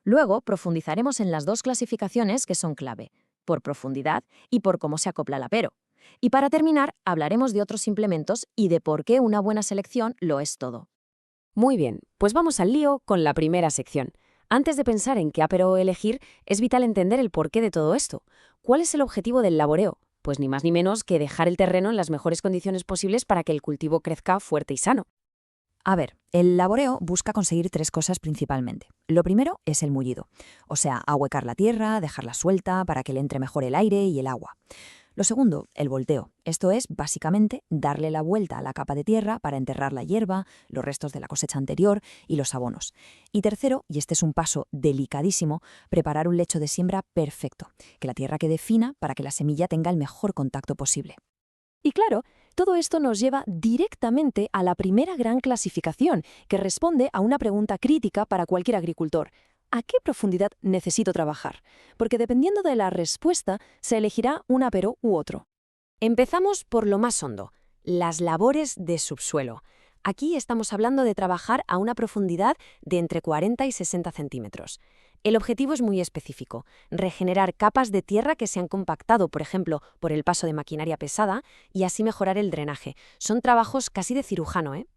Luego profundizaremos en las dos clasificaciones que son clave, por profundidad y por cómo se acopla el apero. Y para terminar, hablaremos de otros implementos y de por qué una buena selección lo es todo. Muy bien, pues vamos al lío con la primera sección. Antes de pensar en qué apero elegir, es vital entender el porqué de todo esto. ¿Cuál es el objetivo del laboreo? Pues ni más ni menos que dejar el terreno en las mejores condiciones posibles para que el cultivo crezca fuerte y sano. A ver, el laboreo busca conseguir tres cosas principalmente. Lo primero es el mullido, o sea, ahuecar la tierra, dejarla suelta para que le entre mejor el aire y el agua. Lo segundo, el volteo. Esto es, básicamente, darle la vuelta a la capa de tierra para enterrar la hierba, los restos de la cosecha anterior y los abonos. Y tercero, y este es un paso delicadísimo, preparar un lecho de siembra perfecto, que la tierra quede fina para que la semilla tenga el mejor contacto posible. Y claro, todo esto nos lleva directamente a la primera gran clasificación, que responde a una pregunta crítica para cualquier agricultor. ¿A qué profundidad necesito trabajar? Porque dependiendo de la respuesta, se elegirá un apero u otro. Empezamos por lo más hondo, las labores de subsuelo. Aquí estamos hablando de trabajar a una profundidad de entre 40 y 60 centímetros. El objetivo es muy específico, regenerar capas de tierra que se han compactado, por ejemplo, por el paso de maquinaria pesada, y así mejorar el drenaje. Son trabajos casi de cirujano, ¿eh?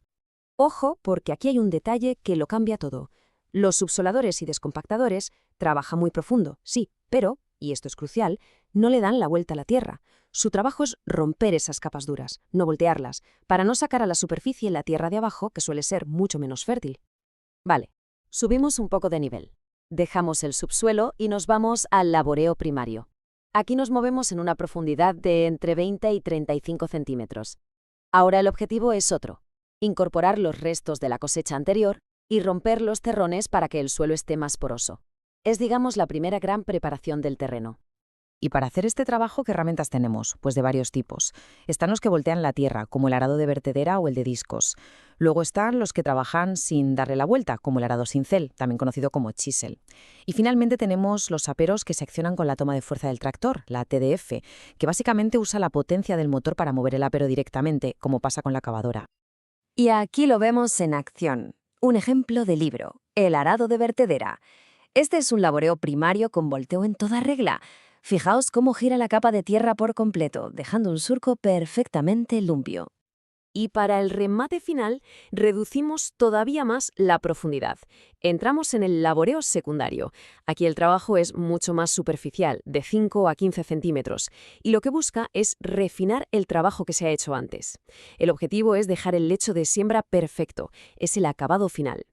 Ojo, porque aquí hay un detalle que lo cambia todo. Los subsoladores y descompactadores trabajan muy profundo, sí, pero, y esto es crucial, no le dan la vuelta a la tierra. Su trabajo es romper esas capas duras, no voltearlas, para no sacar a la superficie la tierra de abajo, que suele ser mucho menos fértil. Vale, subimos un poco de nivel. Dejamos el subsuelo y nos vamos al laboreo primario. Aquí nos movemos en una profundidad de entre 20 y 35 centímetros. Ahora el objetivo es otro: incorporar los restos de la cosecha anterior y romper los terrones para que el suelo esté más poroso. Es, digamos, la primera gran preparación del terreno. Y para hacer este trabajo, ¿qué herramientas tenemos? Pues de varios tipos. Están los que voltean la tierra, como el arado de vertedera o el de discos. Luego están los que trabajan sin darle la vuelta, como el arado cincel, también conocido como chisel. Y finalmente tenemos los aperos que se accionan con la toma de fuerza del tractor, la TDF, que básicamente usa la potencia del motor para mover el apero directamente, como pasa con la cavadora. Y aquí lo vemos en acción. Un ejemplo de libro: el arado de vertedera. Este es un laboreo primario con volteo en toda regla. Fijaos cómo gira la capa de tierra por completo, dejando un surco perfectamente limpio. Y para el remate final, reducimos todavía más la profundidad. Entramos en el laboreo secundario. Aquí el trabajo es mucho más superficial, de 5 a 15 centímetros, y lo que busca es refinar el trabajo que se ha hecho antes. El objetivo es dejar el lecho de siembra perfecto, es el acabado final.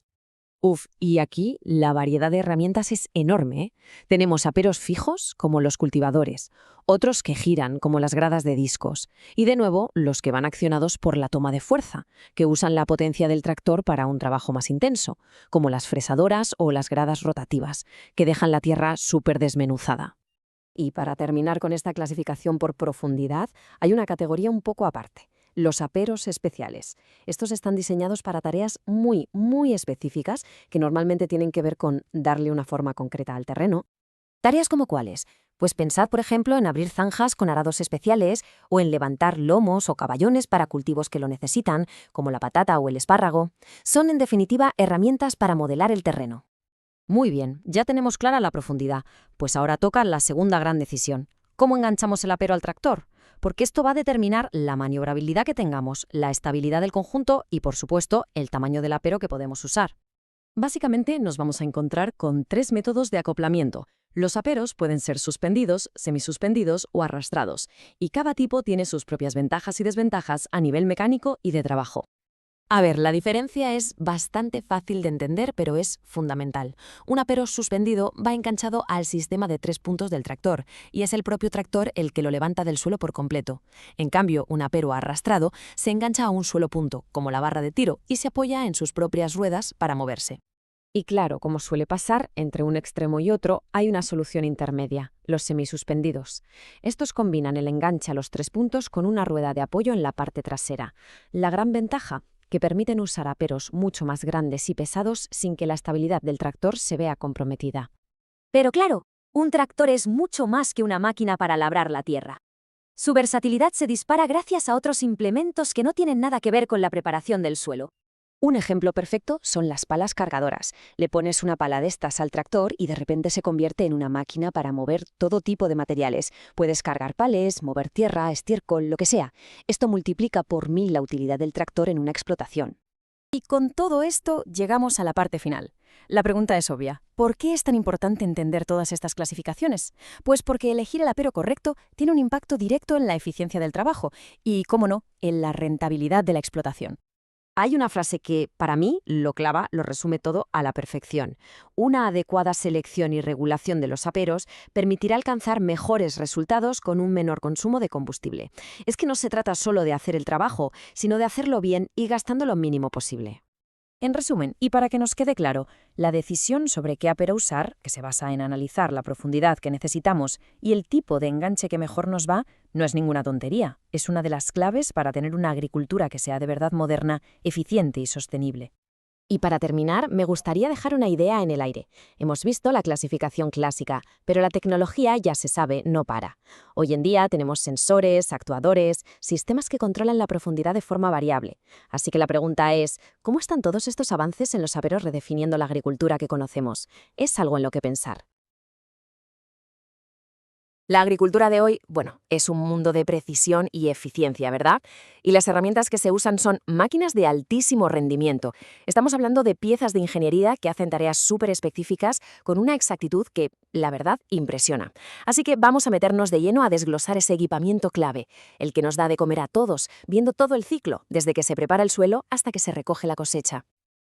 Y aquí la variedad de herramientas es enorme, ¿eh? Tenemos aperos fijos, como los cultivadores, otros que giran, como las gradas de discos, y de nuevo los que van accionados por la toma de fuerza, que usan la potencia del tractor para un trabajo más intenso, como las fresadoras o las gradas rotativas, que dejan la tierra súper desmenuzada. Y para terminar con esta clasificación por profundidad, hay una categoría un poco aparte: los aperos especiales. Estos están diseñados para tareas muy específicas que normalmente tienen que ver con darle una forma concreta al terreno. ¿Tareas como cuáles? Pues pensad, por ejemplo, en abrir zanjas con arados especiales o en levantar lomos o caballones para cultivos que lo necesitan, como la patata o el espárrago. Son, en definitiva, herramientas para modelar el terreno. Muy bien, ya tenemos clara la profundidad, pues ahora toca la segunda gran decisión: ¿cómo enganchamos el apero al tractor? Porque esto va a determinar la maniobrabilidad que tengamos, la estabilidad del conjunto y, por supuesto, el tamaño del apero que podemos usar. Básicamente nos vamos a encontrar con 3 métodos de acoplamiento. Los aperos pueden ser suspendidos, semisuspendidos o arrastrados, y cada tipo tiene sus propias ventajas y desventajas a nivel mecánico y de trabajo. A ver, la diferencia es bastante fácil de entender, pero es fundamental. Un apero suspendido va enganchado al sistema de 3 puntos del tractor, y es el propio tractor el que lo levanta del suelo por completo. En cambio, un apero arrastrado se engancha a un solo punto, como la barra de tiro, y se apoya en sus propias ruedas para moverse. Y claro, como suele pasar, entre un extremo y otro hay una solución intermedia: los semisuspendidos. Estos combinan el enganche a los 3 puntos con una rueda de apoyo en la parte trasera. La gran ventaja: que permiten usar aperos mucho más grandes y pesados sin que la estabilidad del tractor se vea comprometida. Pero claro, un tractor es mucho más que una máquina para labrar la tierra. Su versatilidad se dispara gracias a otros implementos que no tienen nada que ver con la preparación del suelo. Un ejemplo perfecto son las palas cargadoras. Le pones una pala de estas al tractor y de repente se convierte en una máquina para mover todo tipo de materiales. Puedes cargar palés, mover tierra, estiércol, lo que sea. Esto multiplica por 1000 la utilidad del tractor en una explotación. Y con todo esto llegamos a la parte final. La pregunta es obvia: ¿por qué es tan importante entender todas estas clasificaciones? Pues porque elegir el apero correcto tiene un impacto directo en la eficiencia del trabajo y, cómo no, en la rentabilidad de la explotación. Hay una frase que, para mí, lo clava, lo resume todo a la perfección. Una adecuada selección y regulación de los aperos permitirá alcanzar mejores resultados con un menor consumo de combustible. Es que no se trata solo de hacer el trabajo, sino de hacerlo bien y gastando lo mínimo posible. En resumen, y para que nos quede claro, la decisión sobre qué apero usar, que se basa en analizar la profundidad que necesitamos y el tipo de enganche que mejor nos va, no es ninguna tontería. Es una de las claves para tener una agricultura que sea de verdad moderna, eficiente y sostenible. Y para terminar, me gustaría dejar una idea en el aire. Hemos visto la clasificación clásica, pero la tecnología, ya se sabe, no para. Hoy en día tenemos sensores, actuadores, sistemas que controlan la profundidad de forma variable. Así que la pregunta es: ¿cómo están todos estos avances en los aperos redefiniendo la agricultura que conocemos? Es algo en lo que pensar. La agricultura de hoy, es un mundo de precisión y eficiencia, ¿verdad? Y las herramientas que se usan son máquinas de altísimo rendimiento. Estamos hablando de piezas de ingeniería que hacen tareas súper específicas con una exactitud que, la verdad, impresiona. Así que vamos a meternos de lleno a desglosar ese equipamiento clave, el que nos da de comer a todos, viendo todo el ciclo, desde que se prepara el suelo hasta que se recoge la cosecha.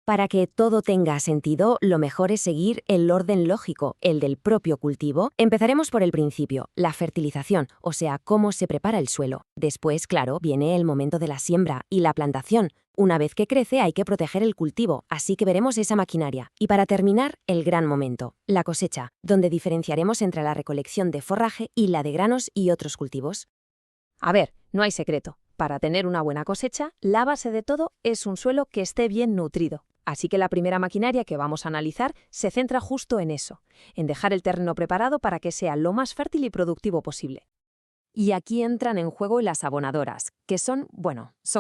Para que todo tenga sentido, lo mejor es seguir el orden lógico, el del propio cultivo. Empezaremos por el principio, la fertilización, o sea, cómo se prepara el suelo. Después, claro, viene el momento de la siembra y la plantación. Una vez que crece hay que proteger el cultivo, así que veremos esa maquinaria. Y para terminar, el gran momento, la cosecha, donde diferenciaremos entre la recolección de forraje y la de granos y otros cultivos. A ver, no hay secreto. Para tener una buena cosecha, la base de todo es un suelo que esté bien nutrido. Así que la primera maquinaria que vamos a analizar se centra justo en eso, en dejar el terreno preparado para que sea lo más fértil y productivo posible. Y aquí entran en juego las abonadoras, que son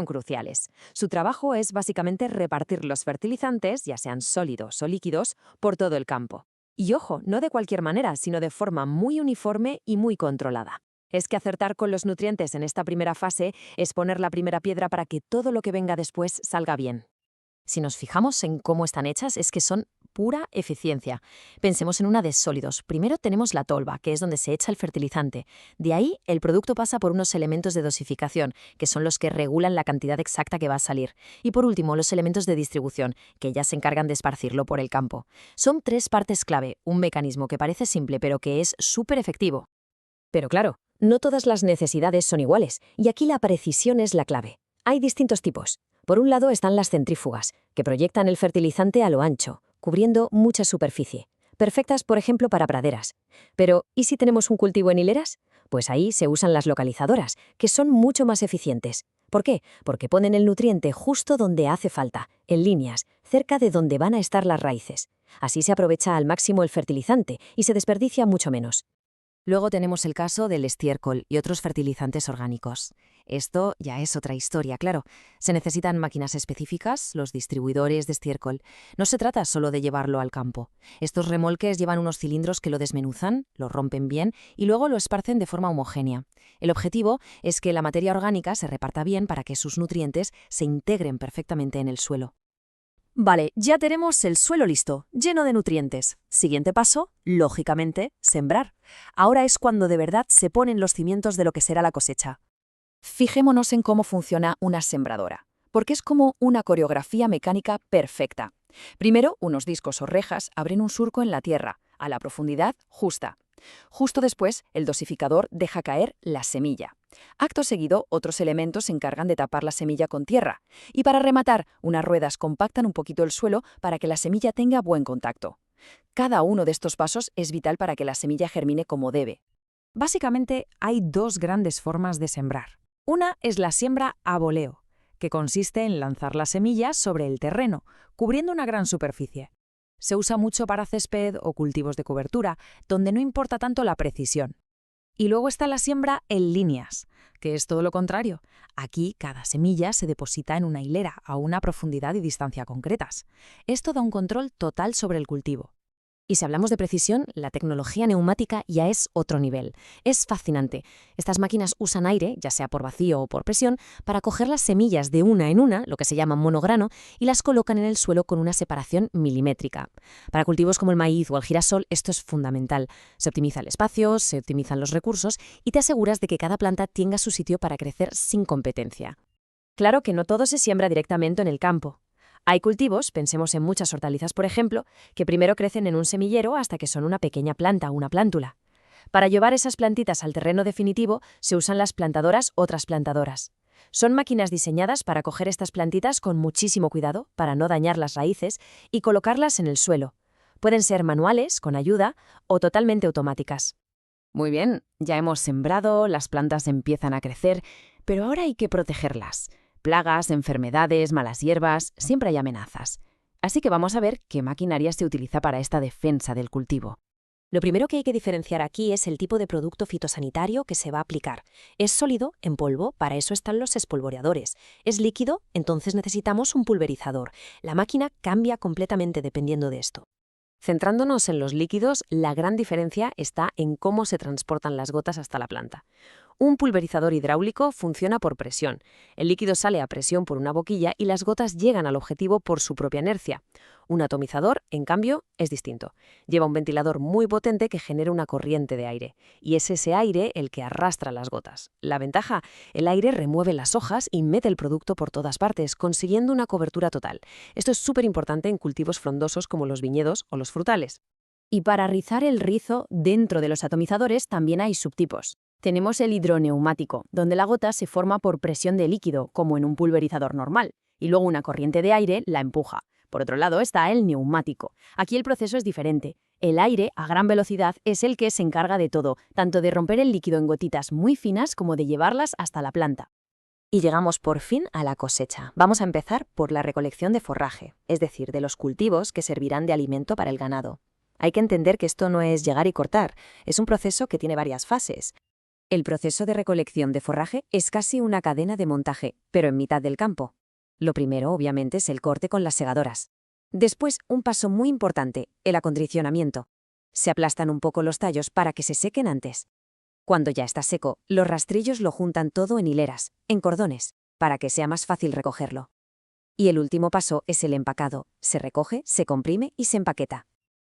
cruciales. Su trabajo es básicamente repartir los fertilizantes, ya sean sólidos o líquidos, por todo el campo. Y ojo, no de cualquier manera, sino de forma muy uniforme y muy controlada. Es que acertar con los nutrientes en esta primera fase es poner la primera piedra para que todo lo que venga después salga bien. Si nos fijamos en cómo están hechas, es que son pura eficiencia. Pensemos en una de sólidos. Primero tenemos la tolva, que es donde se echa el fertilizante. De ahí, el producto pasa por unos elementos de dosificación, que son los que regulan la cantidad exacta que va a salir. Y por último, los elementos de distribución, que ya se encargan de esparcirlo por el campo. Son 3 partes clave, un mecanismo que parece simple, pero que es súper efectivo. Pero claro, no todas las necesidades son iguales, y aquí la precisión es la clave. Hay distintos tipos. Por un lado están las centrífugas, que proyectan el fertilizante a lo ancho, cubriendo mucha superficie. Perfectas, por ejemplo, para praderas. Pero, ¿y si tenemos un cultivo en hileras? Pues ahí se usan las localizadoras, que son mucho más eficientes. ¿Por qué? Porque ponen el nutriente justo donde hace falta, en líneas, cerca de donde van a estar las raíces. Así se aprovecha al máximo el fertilizante y se desperdicia mucho menos. Luego tenemos el caso del estiércol y otros fertilizantes orgánicos. Esto ya es otra historia, claro. Se necesitan máquinas específicas, los distribuidores de estiércol. No se trata solo de llevarlo al campo. Estos remolques llevan unos cilindros que lo desmenuzan, lo rompen bien y luego lo esparcen de forma homogénea. El objetivo es que la materia orgánica se reparta bien para que sus nutrientes se integren perfectamente en el suelo. Vale, ya tenemos el suelo listo, lleno de nutrientes. Siguiente paso, lógicamente, sembrar. Ahora es cuando de verdad se ponen los cimientos de lo que será la cosecha. Fijémonos en cómo funciona una sembradora, porque es como una coreografía mecánica perfecta. Primero, unos discos o rejas abren un surco en la tierra, a la profundidad justa. Justo después, el dosificador deja caer la semilla. Acto seguido, otros elementos se encargan de tapar la semilla con tierra. Y para rematar, unas ruedas compactan un poquito el suelo para que la semilla tenga buen contacto. Cada uno de estos pasos es vital para que la semilla germine como debe. Básicamente, hay 2 grandes formas de sembrar. Una es la siembra a voleo, que consiste en lanzar las semillas sobre el terreno, cubriendo una gran superficie. Se usa mucho para césped o cultivos de cobertura, donde no importa tanto la precisión. Y luego está la siembra en líneas, que es todo lo contrario. Aquí cada semilla se deposita en una hilera a una profundidad y distancia concretas. Esto da un control total sobre el cultivo. Y si hablamos de precisión, la tecnología neumática ya es otro nivel. Es fascinante. Estas máquinas usan aire, ya sea por vacío o por presión, para coger las semillas de una en una, lo que se llama monograno, y las colocan en el suelo con una separación milimétrica. Para cultivos como el maíz o el girasol, esto es fundamental. Se optimiza el espacio, se optimizan los recursos y te aseguras de que cada planta tenga su sitio para crecer sin competencia. Claro que no todo se siembra directamente en el campo. Hay cultivos, pensemos en muchas hortalizas por ejemplo, que primero crecen en un semillero hasta que son una pequeña planta, una plántula. Para llevar esas plantitas al terreno definitivo se usan las plantadoras o trasplantadoras. Son máquinas diseñadas para coger estas plantitas con muchísimo cuidado, para no dañar las raíces, y colocarlas en el suelo. Pueden ser manuales, con ayuda, o totalmente automáticas. Muy bien, ya hemos sembrado, las plantas empiezan a crecer, pero ahora hay que protegerlas. Plagas, enfermedades, malas hierbas, siempre hay amenazas. Así que vamos a ver qué maquinaria se utiliza para esta defensa del cultivo. Lo primero que hay que diferenciar aquí es el tipo de producto fitosanitario que se va a aplicar. ¿Es sólido? En polvo, para eso están los espolvoreadores. ¿Es líquido? Entonces necesitamos un pulverizador. La máquina cambia completamente dependiendo de esto. Centrándonos en los líquidos, la gran diferencia está en cómo se transportan las gotas hasta la planta. Un pulverizador hidráulico funciona por presión. El líquido sale a presión por una boquilla y las gotas llegan al objetivo por su propia inercia. Un atomizador, en cambio, es distinto. Lleva un ventilador muy potente que genera una corriente de aire. Y es ese aire el que arrastra las gotas. La ventaja, el aire remueve las hojas y mete el producto por todas partes, consiguiendo una cobertura total. Esto es súper importante en cultivos frondosos como los viñedos o los frutales. Y para rizar el rizo, dentro de los atomizadores también hay subtipos. Tenemos el hidroneumático, donde la gota se forma por presión de líquido, como en un pulverizador normal, y luego una corriente de aire la empuja. Por otro lado está el neumático. Aquí el proceso es diferente. El aire, a gran velocidad, es el que se encarga de todo, tanto de romper el líquido en gotitas muy finas como de llevarlas hasta la planta. Y llegamos por fin a la cosecha. Vamos a empezar por la recolección de forraje, es decir, de los cultivos que servirán de alimento para el ganado. Hay que entender que esto no es llegar y cortar, es un proceso que tiene varias fases. El proceso de recolección de forraje es casi una cadena de montaje, pero en mitad del campo. Lo primero, obviamente, es el corte con las segadoras. Después, un paso muy importante, el acondicionamiento. Se aplastan un poco los tallos para que se sequen antes. Cuando ya está seco, los rastrillos lo juntan todo en hileras, en cordones, para que sea más fácil recogerlo. Y el último paso es el empacado. Se recoge, se comprime y se empaqueta.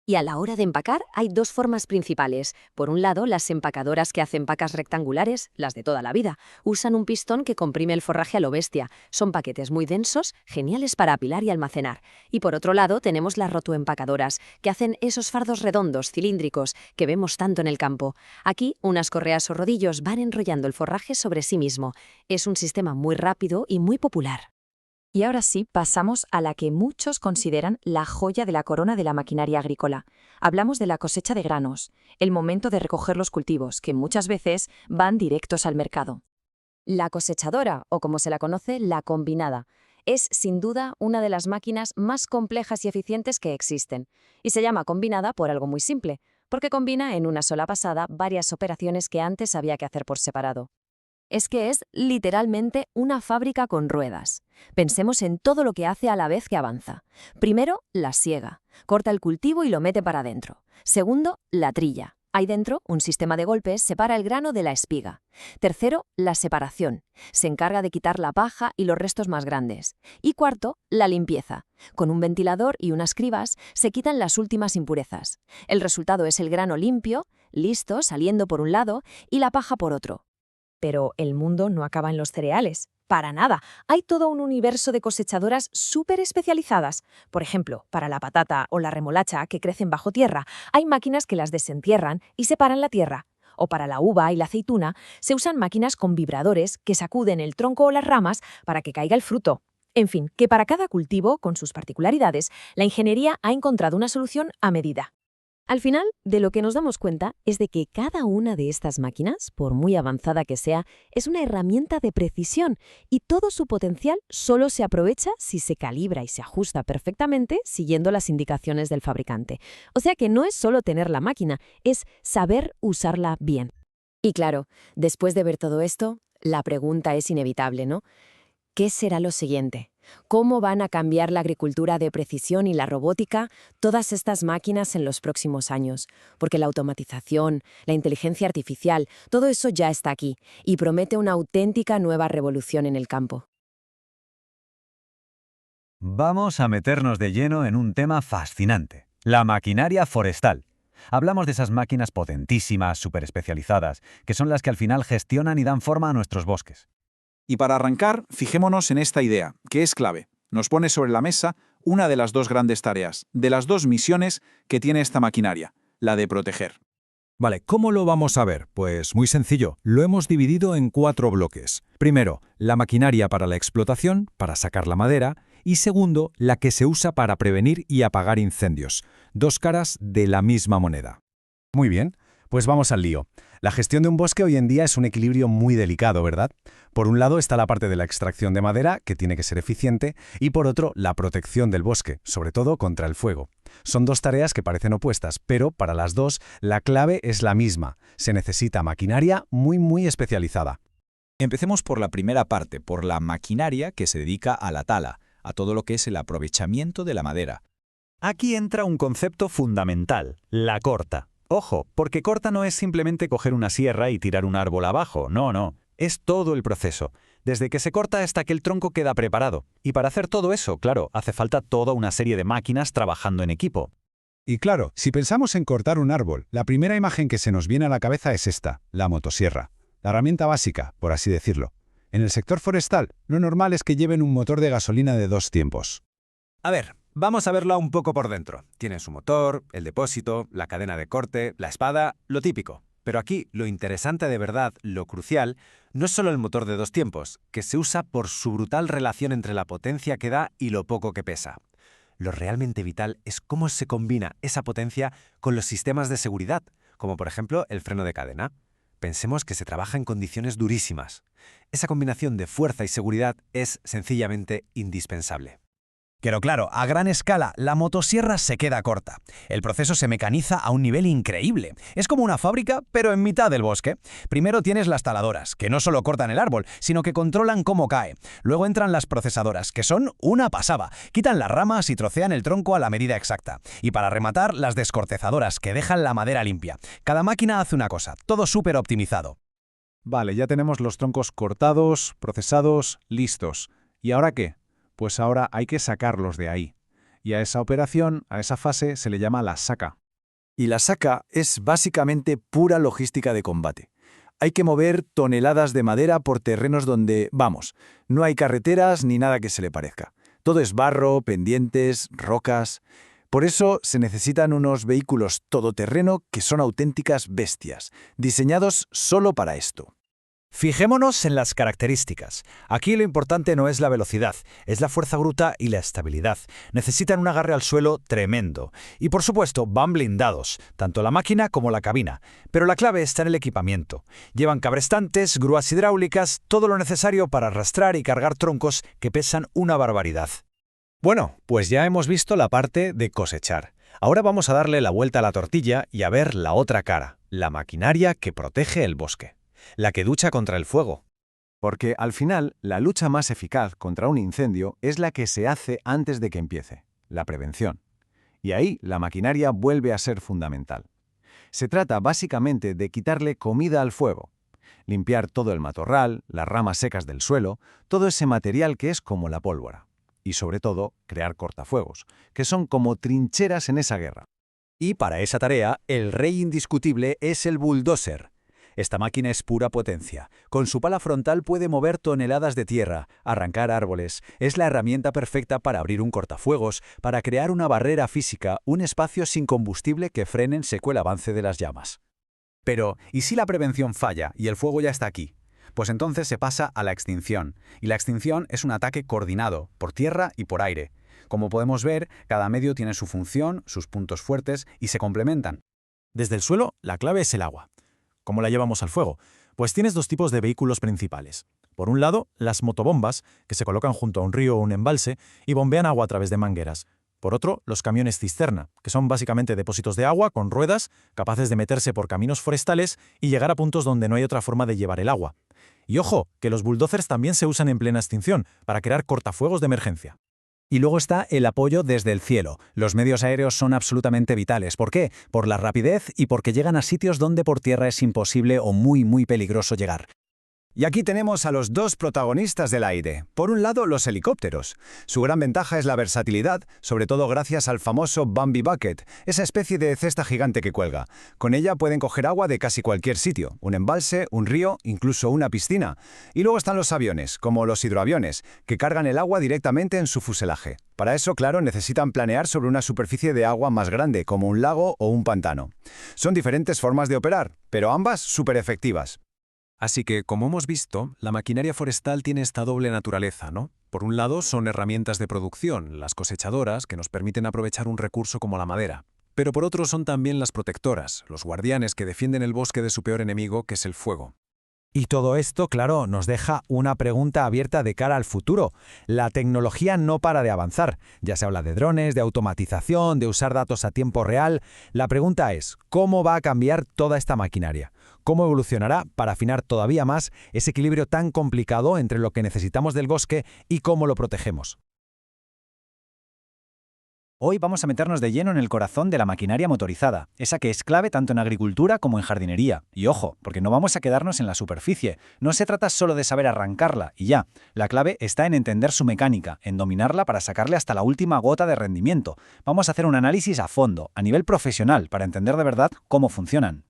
Y a la hora de empacar hay dos formas principales. Por un lado, las empacadoras que hacen pacas rectangulares, las de toda la vida, usan un pistón que comprime el forraje a lo bestia. Son paquetes muy densos, geniales para apilar y almacenar. Y por otro lado, tenemos las rotoempacadoras, que hacen esos fardos redondos, cilíndricos, que vemos tanto en el campo. Aquí, unas correas o rodillos van enrollando el forraje sobre sí mismo. Es un sistema muy rápido y muy popular. Y ahora sí, pasamos a la que muchos consideran la joya de la corona de la maquinaria agrícola. Hablamos de la cosecha de granos, el momento de recoger los cultivos, que muchas veces van directos al mercado. La cosechadora, o como se la conoce, la combinada, es sin duda una de las máquinas más complejas y eficientes que existen. Y se llama combinada por algo muy simple, porque combina en una sola pasada varias operaciones que antes había que hacer por separado. Es que es literalmente una fábrica con ruedas. Pensemos en todo lo que hace a la vez que avanza. Primero, la siega. Corta el cultivo y lo mete para adentro. Segundo, la trilla. Ahí dentro, un sistema de golpes separa el grano de la espiga. Tercero, la separación. Se encarga de quitar la paja y los restos más grandes. Y cuarto, la limpieza. Con un ventilador y unas cribas se quitan las últimas impurezas. El resultado es el grano limpio, listo, saliendo por un lado, y la paja por otro. Pero el mundo no acaba en los cereales. Para nada. Hay todo un universo de cosechadoras súper especializadas. Por ejemplo, para la patata o la remolacha que crecen bajo tierra, hay máquinas que las desentierran y separan la tierra. O para la uva y la aceituna, se usan máquinas con vibradores que sacuden el tronco o las ramas para que caiga el fruto. En fin, que para cada cultivo, con sus particularidades, la ingeniería ha encontrado una solución a medida. Al final, de lo que nos damos cuenta es de que cada una de estas máquinas, por muy avanzada que sea, es una herramienta de precisión y todo su potencial solo se aprovecha si se calibra y se ajusta perfectamente siguiendo las indicaciones del fabricante. O sea que no es solo tener la máquina, es saber usarla bien. Y claro, después de ver todo esto, la pregunta es inevitable, ¿no? ¿Qué será lo siguiente? ¿Cómo van a cambiar la agricultura de precisión y la robótica, todas estas máquinas en los próximos años? Porque la automatización, la inteligencia artificial, todo eso ya está aquí y promete una auténtica nueva revolución en el campo. Vamos a meternos de lleno en un tema fascinante, la maquinaria forestal. Hablamos de esas máquinas potentísimas, súper especializadas, que son las que al final gestionan y dan forma a nuestros bosques. Y para arrancar, fijémonos en esta idea, que es clave. Nos pone sobre la mesa una de las dos grandes tareas, de las dos misiones que tiene esta maquinaria, la de proteger. Vale, ¿cómo lo vamos a ver? Pues muy sencillo, lo hemos dividido en 4 bloques. Primero, la maquinaria para la explotación, para sacar la madera, y segundo, la que se usa para prevenir y apagar incendios. Dos caras de la misma moneda. Muy bien, pues vamos al lío. La gestión de un bosque hoy en día es un equilibrio muy delicado, ¿verdad? Por un lado está la parte de la extracción de madera, que tiene que ser eficiente, y por otro, la protección del bosque, sobre todo contra el fuego. Son dos tareas que parecen opuestas, pero para las dos la clave es la misma. Se necesita maquinaria muy especializada. Empecemos por la primera parte, por la maquinaria que se dedica a la tala, a todo lo que es el aprovechamiento de la madera. Aquí entra un concepto fundamental, la corta. Ojo, porque corta no es simplemente coger una sierra y tirar un árbol abajo, no. Es todo el proceso, desde que se corta hasta que el tronco queda preparado. Y para hacer todo eso, claro, hace falta toda una serie de máquinas trabajando en equipo. Y claro, si pensamos en cortar un árbol, la primera imagen que se nos viene a la cabeza es esta, la motosierra. La herramienta básica, por así decirlo. En el sector forestal, lo normal es que lleven un motor de gasolina de 2 tiempos. A ver, vamos a verla un poco por dentro. Tiene su motor, el depósito, la cadena de corte, la espada, lo típico. Pero aquí lo interesante de verdad, lo crucial, no es solo el motor de 2 tiempos, que se usa por su brutal relación entre la potencia que da y lo poco que pesa. Lo realmente vital es cómo se combina esa potencia con los sistemas de seguridad, como por ejemplo el freno de cadena. Pensemos que se trabaja en condiciones durísimas. Esa combinación de fuerza y seguridad es sencillamente indispensable. Pero claro, a gran escala, la motosierra se queda corta. El proceso se mecaniza a un nivel increíble. Es como una fábrica, pero en mitad del bosque. Primero tienes las taladoras, que no solo cortan el árbol, sino que controlan cómo cae. Luego entran las procesadoras, que son una pasada. Quitan las ramas y trocean el tronco a la medida exacta. Y para rematar, las descortezadoras, que dejan la madera limpia. Cada máquina hace una cosa, todo súper optimizado. Vale, ya tenemos los troncos cortados, procesados, listos. ¿Y ahora qué? Pues ahora hay que sacarlos de ahí. Y a esa operación, a esa fase, se le llama la saca. Y la saca es básicamente pura logística de combate. Hay que mover toneladas de madera por terrenos donde, vamos, no hay carreteras ni nada que se le parezca. Todo es barro, pendientes, rocas. Por eso se necesitan unos vehículos todoterreno que son auténticas bestias, diseñados solo para esto. Fijémonos en las características. Aquí lo importante no es la velocidad, es la fuerza bruta y la estabilidad. Necesitan un agarre al suelo tremendo. Y por supuesto, van blindados, tanto la máquina como la cabina. Pero la clave está en el equipamiento. Llevan cabrestantes, grúas hidráulicas, todo lo necesario para arrastrar y cargar troncos que pesan una barbaridad. Bueno, pues ya hemos visto la parte de cosechar. Ahora vamos a darle la vuelta a la tortilla y a ver la otra cara, la maquinaria que protege el bosque. La que lucha contra el fuego. Porque al final, la lucha más eficaz contra un incendio es la que se hace antes de que empiece, la prevención. Y ahí la maquinaria vuelve a ser fundamental. Se trata básicamente de quitarle comida al fuego, limpiar todo el matorral, las ramas secas del suelo, todo ese material que es como la pólvora. Y sobre todo, crear cortafuegos, que son como trincheras en esa guerra. Y para esa tarea, el rey indiscutible es el bulldozer. Esta máquina es pura potencia. Con su pala frontal puede mover toneladas de tierra, arrancar árboles. Es la herramienta perfecta para abrir un cortafuegos, para crear una barrera física, un espacio sin combustible que frene en seco el avance de las llamas. Pero, ¿y si la prevención falla y el fuego ya está aquí? Pues entonces se pasa a la extinción. Y la extinción es un ataque coordinado, por tierra y por aire. Como podemos ver, cada medio tiene su función, sus puntos fuertes y se complementan. Desde el suelo, la clave es el agua. ¿Cómo la llevamos al fuego? Pues tienes 2 tipos de vehículos principales. Por un lado, las motobombas, que se colocan junto a un río o un embalse y bombean agua a través de mangueras. Por otro, los camiones cisterna, que son básicamente depósitos de agua con ruedas, capaces de meterse por caminos forestales y llegar a puntos donde no hay otra forma de llevar el agua. Y ojo, que los bulldozers también se usan en plena extinción, para crear cortafuegos de emergencia. Y luego está el apoyo desde el cielo. Los medios aéreos son absolutamente vitales. ¿Por qué? Por la rapidez y porque llegan a sitios donde por tierra es imposible o muy peligroso llegar. Y aquí tenemos a los 2 protagonistas del aire. Por un lado, los helicópteros. Su gran ventaja es la versatilidad, sobre todo gracias al famoso Bambi Bucket, esa especie de cesta gigante que cuelga. Con ella pueden coger agua de casi cualquier sitio, un embalse, un río, incluso una piscina. Y luego están los aviones, como los hidroaviones, que cargan el agua directamente en su fuselaje. Para eso, claro, necesitan planear sobre una superficie de agua más grande, como un lago o un pantano. Son diferentes formas de operar, pero ambas súper efectivas. Así que, como hemos visto, la maquinaria forestal tiene esta doble naturaleza, ¿no? Por un lado, son herramientas de producción, las cosechadoras, que nos permiten aprovechar un recurso como la madera. Pero por otro son también las protectoras, los guardianes que defienden el bosque de su peor enemigo, que es el fuego. Y todo esto, claro, nos deja una pregunta abierta de cara al futuro. La tecnología no para de avanzar. Ya se habla de drones, de automatización, de usar datos a tiempo real. La pregunta es, ¿cómo va a cambiar toda esta maquinaria? ¿Cómo evolucionará para afinar todavía más ese equilibrio tan complicado entre lo que necesitamos del bosque y cómo lo protegemos? Hoy vamos a meternos de lleno en el corazón de la maquinaria motorizada, esa que es clave tanto en agricultura como en jardinería. Y ojo, porque no vamos a quedarnos en la superficie. No se trata solo de saber arrancarla y ya. La clave está en entender su mecánica, en dominarla para sacarle hasta la última gota de rendimiento. Vamos a hacer un análisis a fondo, a nivel profesional, para entender de verdad cómo funcionan.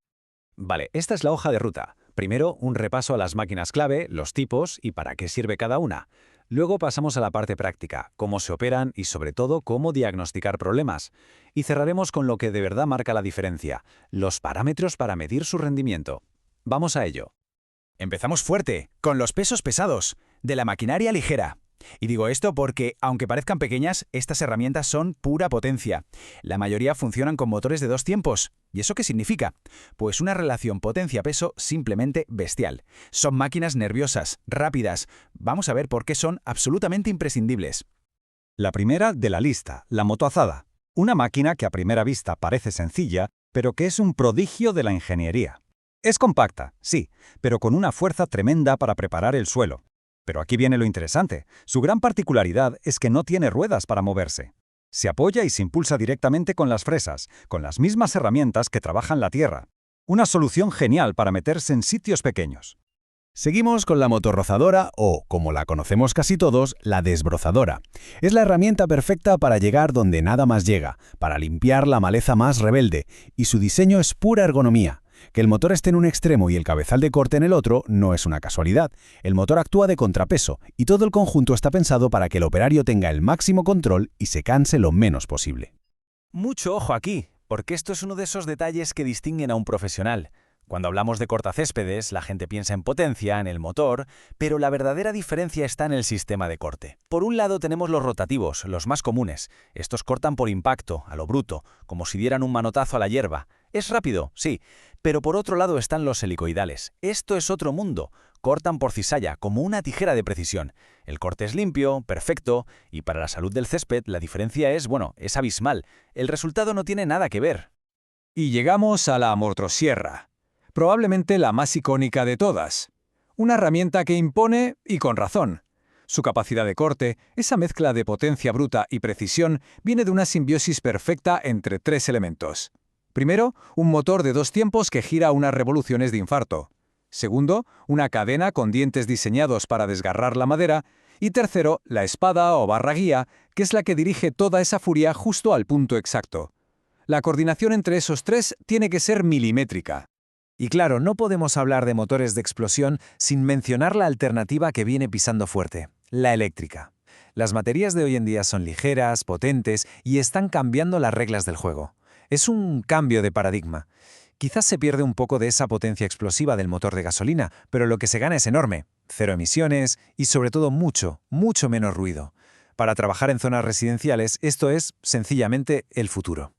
Vale, esta es la hoja de ruta. Primero, un repaso a las máquinas clave, los tipos y para qué sirve cada una. Luego pasamos a la parte práctica, cómo se operan y sobre todo cómo diagnosticar problemas. Y cerraremos con lo que de verdad marca la diferencia, los parámetros para medir su rendimiento. Vamos a ello. Empezamos fuerte, con los pesos pesados, de la maquinaria ligera. Y digo esto porque, aunque parezcan pequeñas, estas herramientas son pura potencia. La mayoría funcionan con motores de 2 tiempos. ¿Y eso qué significa? Pues una relación potencia-peso simplemente bestial. Son máquinas nerviosas, rápidas. Vamos a ver por qué son absolutamente imprescindibles. La primera de la lista, la motoazada. Una máquina que a primera vista parece sencilla, pero que es un prodigio de la ingeniería. Es compacta, sí, pero con una fuerza tremenda para preparar el suelo. Pero aquí viene lo interesante. Su gran particularidad es que no tiene ruedas para moverse. Se apoya y se impulsa directamente con las fresas, con las mismas herramientas que trabajan la tierra. Una solución genial para meterse en sitios pequeños. Seguimos con la motorrozadora o, como la conocemos casi todos, la desbrozadora. Es la herramienta perfecta para llegar donde nada más llega, para limpiar la maleza más rebelde, y su diseño es pura ergonomía. Que el motor esté en un extremo y el cabezal de corte en el otro no es una casualidad. El motor actúa de contrapeso y todo el conjunto está pensado para que el operario tenga el máximo control y se canse lo menos posible. Mucho ojo aquí, porque esto es uno de esos detalles que distinguen a un profesional. Cuando hablamos de cortacéspedes, la gente piensa en potencia, en el motor, pero la verdadera diferencia está en el sistema de corte. Por un lado tenemos los rotativos, los más comunes. Estos cortan por impacto, a lo bruto, como si dieran un manotazo a la hierba. Es rápido, sí, pero por otro lado están los helicoidales. Esto es otro mundo. Cortan por cizalla, como una tijera de precisión. El corte es limpio, perfecto, y para la salud del césped la diferencia es, es abismal. El resultado no tiene nada que ver. Y llegamos a la motosierra. Probablemente la más icónica de todas. Una herramienta que impone, y con razón. Su capacidad de corte, esa mezcla de potencia bruta y precisión, viene de una simbiosis perfecta entre 3 elementos. Primero, un motor de 2 tiempos que gira a unas revoluciones de infarto. Segundo, una cadena con dientes diseñados para desgarrar la madera. Y tercero, la espada o barra guía, que es la que dirige toda esa furia justo al punto exacto. La coordinación entre esos 3 tiene que ser milimétrica. Y claro, no podemos hablar de motores de explosión sin mencionar la alternativa que viene pisando fuerte, la eléctrica. Las baterías de hoy en día son ligeras, potentes y están cambiando las reglas del juego. Es un cambio de paradigma. Quizás se pierde un poco de esa potencia explosiva del motor de gasolina, pero lo que se gana es enorme. 0 emisiones y sobre todo mucho, mucho menos ruido. Para trabajar en zonas residenciales, esto es, sencillamente, el futuro.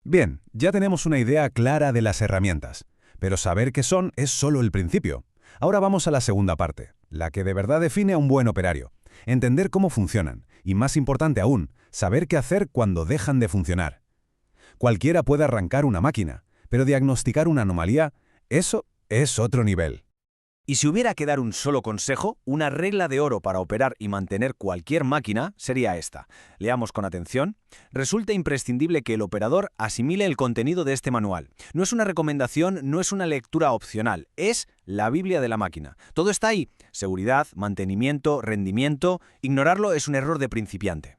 Bien, ya tenemos una idea clara de las herramientas. Pero saber qué son es solo el principio. Ahora vamos a la segunda parte, la que de verdad define a un buen operario. Entender cómo funcionan, y más importante aún, saber qué hacer cuando dejan de funcionar. Cualquiera puede arrancar una máquina, pero diagnosticar una anomalía, eso es otro nivel. Y si hubiera que dar un solo consejo, una regla de oro para operar y mantener cualquier máquina sería esta. Leamos con atención. Resulta imprescindible que el operador asimile el contenido de este manual. No es una recomendación, no es una lectura opcional, es la Biblia de la máquina. Todo está ahí. Seguridad, mantenimiento, rendimiento. Ignorarlo es un error de principiante.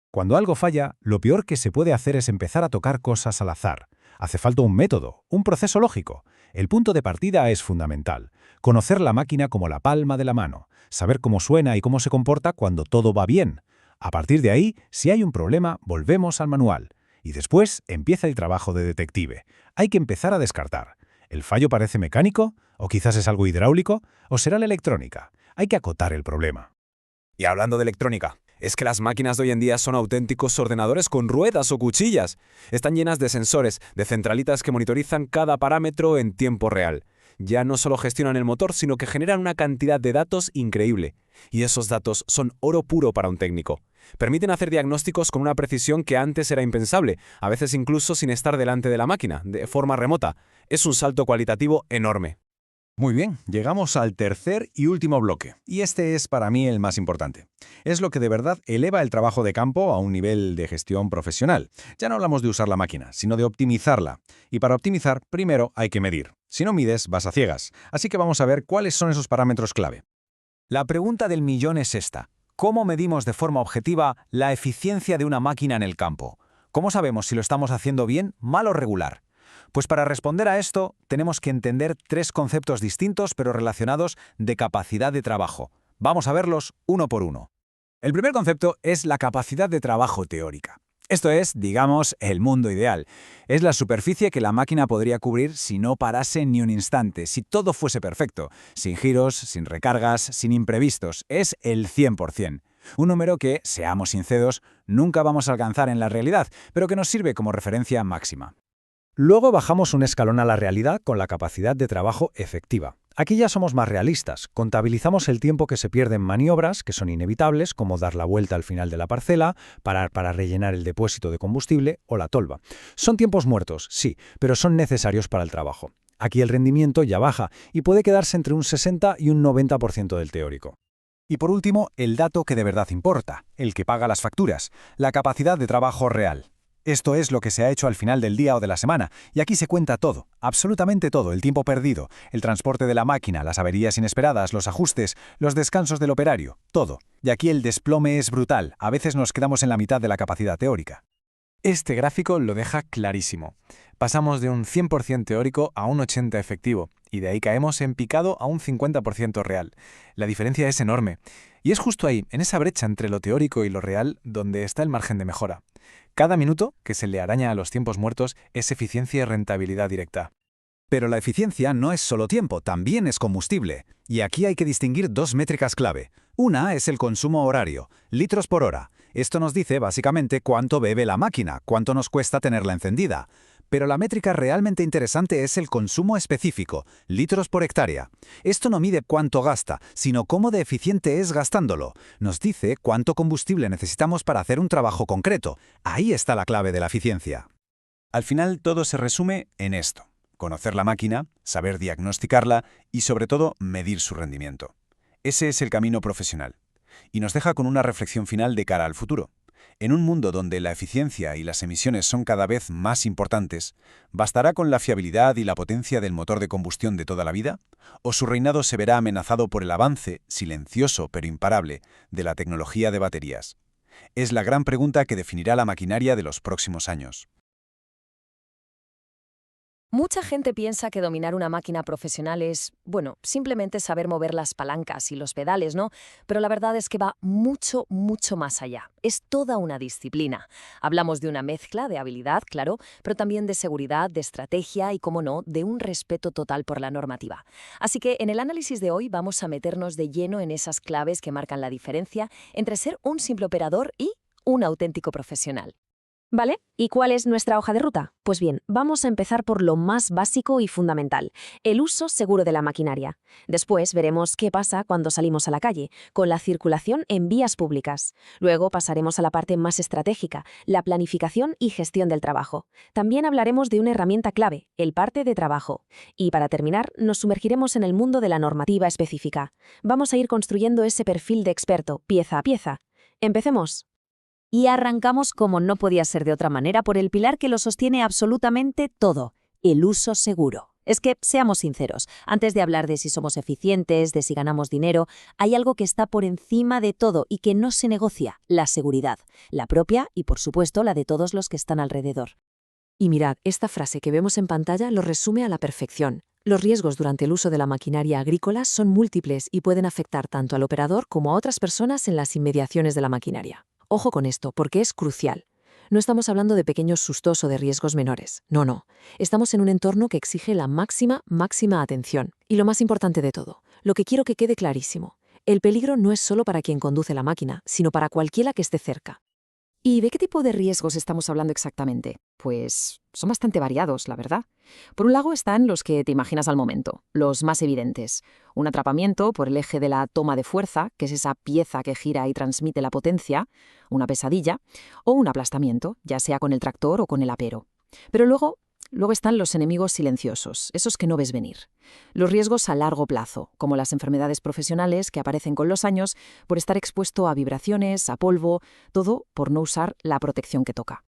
Cuando algo falla, lo peor que se puede hacer es empezar a tocar cosas al azar. Hace falta un método, un proceso lógico. El punto de partida es fundamental. Conocer la máquina como la palma de la mano, saber cómo suena y cómo se comporta cuando todo va bien. A partir de ahí, si hay un problema, volvemos al manual. Y después empieza el trabajo de detective. Hay que empezar a descartar. ¿El fallo parece mecánico? ¿O quizás es algo hidráulico? ¿O será la electrónica? Hay que acotar el problema. Y hablando de electrónica, es que las máquinas de hoy en día son auténticos ordenadores con ruedas o cuchillas. Están llenas de sensores, de centralitas que monitorizan cada parámetro en tiempo real. Ya no solo gestionan el motor, sino que generan una cantidad de datos increíble. Y esos datos son oro puro para un técnico. Permiten hacer diagnósticos con una precisión que antes era impensable, a veces incluso sin estar delante de la máquina, de forma remota. Es un salto cualitativo enorme. Muy bien, llegamos al tercer y último bloque, y este es para mí el más importante. Es lo que de verdad eleva el trabajo de campo a un nivel de gestión profesional. Ya no hablamos de usar la máquina, sino de optimizarla. Y para optimizar, primero hay que medir. Si no mides, vas a ciegas. Así que vamos a ver cuáles son esos parámetros clave. La pregunta del millón es esta. ¿Cómo medimos de forma objetiva la eficiencia de una máquina en el campo? ¿Cómo sabemos si lo estamos haciendo bien, mal o regular? Pues para responder a esto, tenemos que entender tres conceptos distintos pero relacionados de capacidad de trabajo. Vamos a verlos uno por uno. El primer concepto es la capacidad de trabajo teórica. Esto es, digamos, el mundo ideal. Es la superficie que la máquina podría cubrir si no parase ni un instante, si todo fuese perfecto, sin giros, sin recargas, sin imprevistos. Es el 100%. Un número que, seamos sinceros, nunca vamos a alcanzar en la realidad, pero que nos sirve como referencia máxima. Luego bajamos un escalón a la realidad con la capacidad de trabajo efectiva. Aquí ya somos más realistas, contabilizamos el tiempo que se pierde en maniobras que son inevitables, como dar la vuelta al final de la parcela, parar para rellenar el depósito de combustible o la tolva. Son tiempos muertos, sí, pero son necesarios para el trabajo. Aquí el rendimiento ya baja y puede quedarse entre un 60 y un 90% del teórico. Y por último, el dato que de verdad importa, el que paga las facturas, la capacidad de trabajo real. Esto es lo que se ha hecho al final del día o de la semana, y aquí se cuenta todo, absolutamente todo, el tiempo perdido, el transporte de la máquina, las averías inesperadas, los ajustes, los descansos del operario, todo. Y aquí el desplome es brutal, a veces nos quedamos en la mitad de la capacidad teórica. Este gráfico lo deja clarísimo. Pasamos de un 100% teórico a un 80% efectivo, y de ahí caemos en picado a un 50% real. La diferencia es enorme. Y es justo ahí, en esa brecha entre lo teórico y lo real, donde está el margen de mejora. Cada minuto que se le araña a los tiempos muertos es eficiencia y rentabilidad directa. Pero la eficiencia no es solo tiempo, también es combustible. Y aquí hay que distinguir dos métricas clave. Una es el consumo horario, litros por hora. Esto nos dice básicamente cuánto bebe la máquina, cuánto nos cuesta tenerla encendida. Pero la métrica realmente interesante es el consumo específico, litros por hectárea. Esto no mide cuánto gasta, sino cómo de eficiente es gastándolo. Nos dice cuánto combustible necesitamos para hacer un trabajo concreto. Ahí está la clave de la eficiencia. Al final todo se resume en esto. Conocer la máquina, saber diagnosticarla y sobre todo medir su rendimiento. Ese es el camino profesional. Y nos deja con una reflexión final de cara al futuro. En un mundo donde la eficiencia y las emisiones son cada vez más importantes, ¿bastará con la fiabilidad y la potencia del motor de combustión de toda la vida? ¿O su reinado se verá amenazado por el avance, silencioso pero imparable, de la tecnología de baterías? Es la gran pregunta que definirá la maquinaria de los próximos años. Mucha gente piensa que dominar una máquina profesional es, bueno, simplemente saber mover las palancas y los pedales, ¿no? Pero la verdad es que va mucho, mucho más allá. Es toda una disciplina. Hablamos de una mezcla de habilidad, claro, pero también de seguridad, de estrategia y, como no, de un respeto total por la normativa. Así que en el análisis de hoy vamos a meternos de lleno en esas claves que marcan la diferencia entre ser un simple operador y un auténtico profesional. ¿Vale? ¿Y cuál es nuestra hoja de ruta? Pues bien, vamos a empezar por lo más básico y fundamental, el uso seguro de la maquinaria. Después veremos qué pasa cuando salimos a la calle, con la circulación en vías públicas. Luego pasaremos a la parte más estratégica, la planificación y gestión del trabajo. También hablaremos de una herramienta clave, el parte de trabajo. Y para terminar, nos sumergiremos en el mundo de la normativa específica. Vamos a ir construyendo ese perfil de experto, pieza a pieza. ¡Empecemos! Y arrancamos, como no podía ser de otra manera, por el pilar que lo sostiene absolutamente todo, el uso seguro. Es que, seamos sinceros, antes de hablar de si somos eficientes, de si ganamos dinero, hay algo que está por encima de todo y que no se negocia, la seguridad, la propia y, por supuesto, la de todos los que están alrededor. Y mirad, esta frase que vemos en pantalla lo resume a la perfección. Los riesgos durante el uso de la maquinaria agrícola son múltiples y pueden afectar tanto al operador como a otras personas en las inmediaciones de la maquinaria. Ojo con esto, porque es crucial. No estamos hablando de pequeños sustos o de riesgos menores. No. Estamos en un entorno que exige la máxima atención. Y lo más importante de todo, lo que quiero que quede clarísimo, el peligro no es solo para quien conduce la máquina, sino para cualquiera que esté cerca. ¿Y de qué tipo de riesgos estamos hablando exactamente? Pues son bastante variados, la verdad. Por un lado están los que te imaginas al momento, los más evidentes. Un atrapamiento por el eje de la toma de fuerza, que es esa pieza que gira y transmite la potencia, una pesadilla, o un aplastamiento, ya sea con el tractor o con el apero. Pero luego Luego están los enemigos silenciosos, esos que no ves venir. Los riesgos a largo plazo, como las enfermedades profesionales que aparecen con los años por estar expuesto a vibraciones, a polvo, todo por no usar la protección que toca.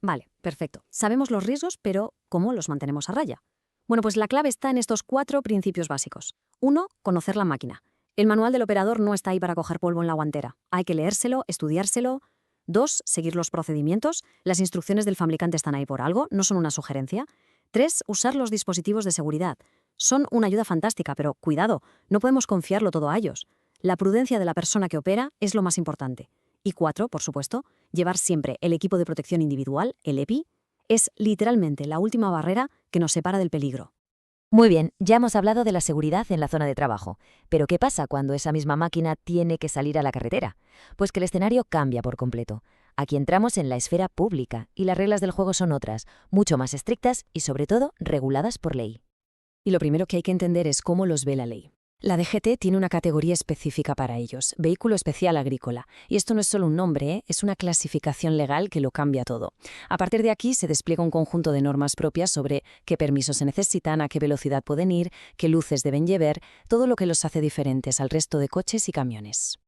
Vale, perfecto. Sabemos los riesgos, pero ¿cómo los mantenemos a raya? Bueno, pues la clave está en estos 4 principios básicos. 1. Conocer la máquina. El manual del operador no está ahí para coger polvo en la guantera. Hay que leérselo, estudiárselo. 2. Seguir los procedimientos. Las instrucciones del fabricante están ahí por algo, no son una sugerencia. 3. Usar los dispositivos de seguridad. Son una ayuda fantástica, pero cuidado, no podemos confiarlo todo a ellos. La prudencia de la persona que opera es lo más importante. Y 4, por supuesto, llevar siempre el equipo de protección individual, el EPI, es literalmente la última barrera que nos separa del peligro. Muy bien, ya hemos hablado de la seguridad en la zona de trabajo, pero ¿qué pasa cuando esa misma máquina tiene que salir a la carretera? Pues que el escenario cambia por completo. Aquí entramos en la esfera pública y las reglas del juego son otras, mucho más estrictas y sobre todo reguladas por ley. Y lo primero que hay que entender es cómo los ve la ley. La DGT tiene una categoría específica para ellos, Vehículo Especial Agrícola. Y esto no es solo un nombre, es una clasificación legal que lo cambia todo. A partir de aquí se despliega un conjunto de normas propias sobre qué permisos se necesitan, a qué velocidad pueden ir, qué luces deben llevar, todo lo que los hace diferentes al resto de coches y camiones.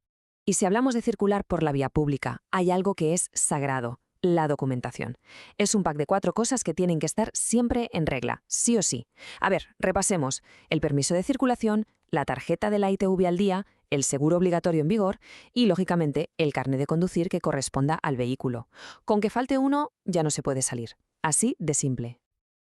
Y si hablamos de circular por la vía pública, hay algo que es sagrado. La documentación. Es un pack de 4 cosas que tienen que estar siempre en regla, sí o sí. A ver, repasemos. El permiso de circulación, la tarjeta de la ITV al día, el seguro obligatorio en vigor y, lógicamente, el carnet de conducir que corresponda al vehículo. Con que falte uno, ya no se puede salir. Así de simple.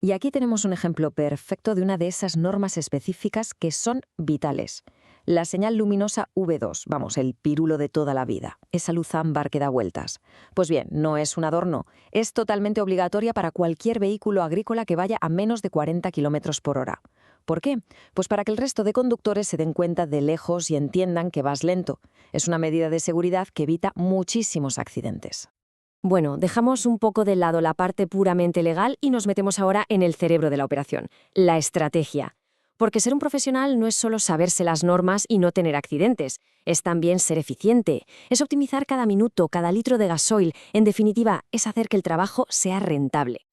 Y aquí tenemos un ejemplo perfecto de una de esas normas específicas que son vitales. La señal luminosa V2, vamos, el pirulo de toda la vida, esa luz ámbar que da vueltas. Pues bien, no es un adorno, es totalmente obligatoria para cualquier vehículo agrícola que vaya a menos de 40 km por hora. ¿Por qué? Pues para que el resto de conductores se den cuenta de lejos y entiendan que vas lento. Es una medida de seguridad que evita muchísimos accidentes. Bueno, dejamos un poco de lado la parte puramente legal y nos metemos ahora en el cerebro de la operación, la estrategia. Porque ser un profesional no es solo saberse las normas y no tener accidentes, es también ser eficiente, es optimizar cada minuto, cada litro de gasoil, en definitiva, es hacer que el trabajo sea rentable.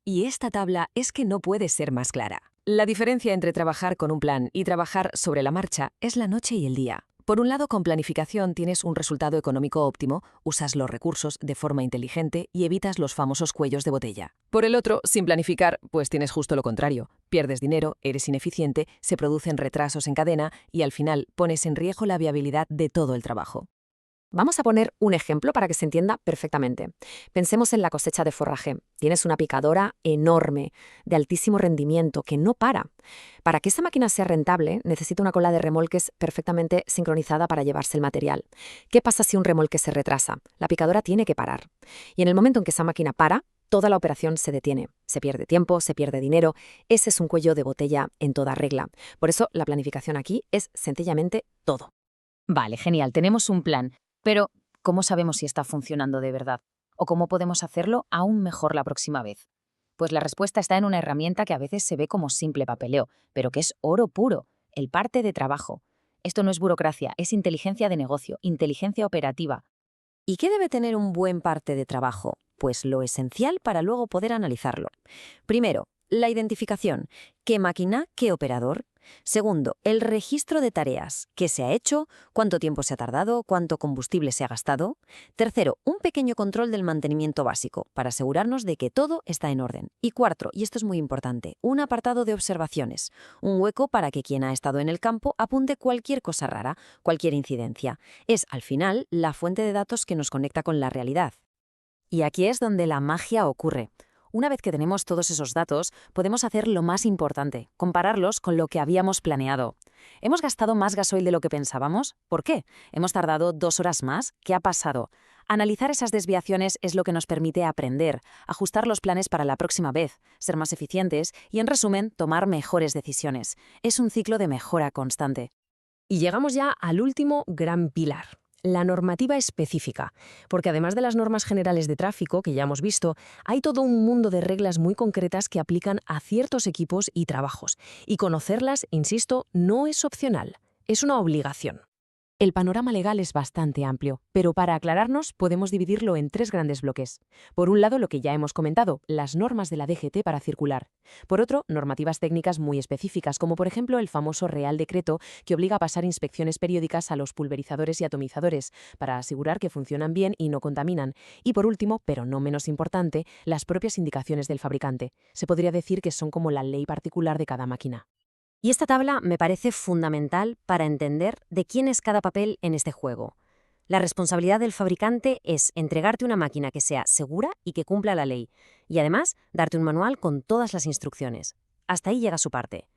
Y esta tabla es que no puede ser más clara. La diferencia entre trabajar con un plan y trabajar sobre la marcha es la noche y el día. Por un lado, con planificación tienes un resultado económico óptimo, usas los recursos de forma inteligente y evitas los famosos cuellos de botella. Por el otro, sin planificar, pues tienes justo lo contrario. Pierdes dinero, eres ineficiente, se producen retrasos en cadena y al final pones en riesgo la viabilidad de todo el trabajo. Vamos a poner un ejemplo para que se entienda perfectamente. Pensemos en la cosecha de forraje. Tienes una picadora enorme, de altísimo rendimiento, que no para. Para que esa máquina sea rentable, necesita una cola de remolques perfectamente sincronizada para llevarse el material. ¿Qué pasa si un remolque se retrasa? La picadora tiene que parar. Y en el momento en que esa máquina para, toda la operación se detiene. Se pierde tiempo, se pierde dinero. Ese es un cuello de botella en toda regla. Por eso, la planificación aquí es sencillamente todo. Vale, genial, tenemos un plan. Pero, ¿cómo sabemos si está funcionando de verdad? ¿O cómo podemos hacerlo aún mejor la próxima vez? Pues la respuesta está en una herramienta que a veces se ve como simple papeleo, pero que es oro puro, el parte de trabajo. Esto no es burocracia, es inteligencia de negocio, inteligencia operativa. ¿Y qué debe tener un buen parte de trabajo? Pues lo esencial para luego poder analizarlo. Primero, la identificación. ¿Qué máquina? ¿Qué operador? Segundo, el registro de tareas. ¿Qué se ha hecho? ¿Cuánto tiempo se ha tardado? ¿Cuánto combustible se ha gastado? Tercero, un pequeño control del mantenimiento básico, para asegurarnos de que todo está en orden. Y cuarto, y esto es muy importante, un apartado de observaciones. Un hueco para que quien ha estado en el campo apunte cualquier cosa rara, cualquier incidencia. Es, al final, la fuente de datos que nos conecta con la realidad. Y aquí es donde la magia ocurre. Una vez que tenemos todos esos datos, podemos hacer lo más importante, compararlos con lo que habíamos planeado. ¿Hemos gastado más gasoil de lo que pensábamos? ¿Por qué? ¿Hemos tardado 2 horas más? ¿Qué ha pasado? Analizar esas desviaciones es lo que nos permite aprender, ajustar los planes para la próxima vez, ser más eficientes y, en resumen, tomar mejores decisiones. Es un ciclo de mejora constante. Y llegamos ya al último gran pilar. La normativa específica, porque además de las normas generales de tráfico que ya hemos visto, hay todo un mundo de reglas muy concretas que aplican a ciertos equipos y trabajos, y conocerlas, insisto, no es opcional, es una obligación. El panorama legal es bastante amplio, pero para aclararnos podemos dividirlo en tres grandes bloques. Por un lado, lo que ya hemos comentado, las normas de la DGT para circular. Por otro, normativas técnicas muy específicas, como por ejemplo el famoso Real Decreto que obliga a pasar inspecciones periódicas a los pulverizadores y atomizadores para asegurar que funcionan bien y no contaminan. Y por último, pero no menos importante, las propias indicaciones del fabricante. Se podría decir que son como la ley particular de cada máquina. Y esta tabla me parece fundamental para entender de quién es cada papel en este juego. La responsabilidad del fabricante es entregarte una máquina que sea segura y que cumpla la ley, y además darte un manual con todas las instrucciones. Hasta ahí llega su parte.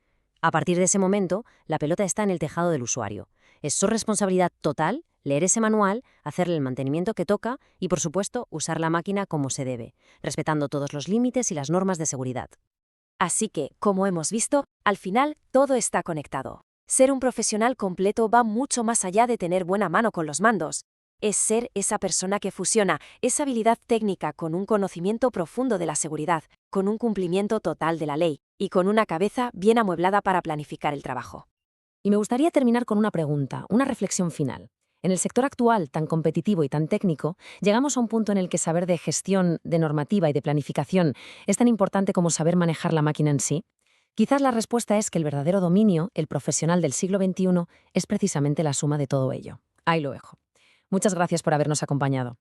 A partir de ese momento, la pelota está en el tejado del usuario. Es su responsabilidad total leer ese manual, hacerle el mantenimiento que toca y, por supuesto, usar la máquina como se debe, respetando todos los límites y las normas de seguridad. Así que, como hemos visto, al final todo está conectado. Ser un profesional completo va mucho más allá de tener buena mano con los mandos. Es ser esa persona que fusiona esa habilidad técnica con un conocimiento profundo de la seguridad, con un cumplimiento total de la ley y con una cabeza bien amueblada para planificar el trabajo. Y me gustaría terminar con una pregunta, una reflexión final. En el sector actual, tan competitivo y tan técnico, llegamos a un punto en el que saber de gestión, de normativa y de planificación es tan importante como saber manejar la máquina en sí. Quizás la respuesta es que el verdadero dominio, el profesional del siglo XXI, es precisamente la suma de todo ello. Ahí lo dejo. Muchas gracias por habernos acompañado.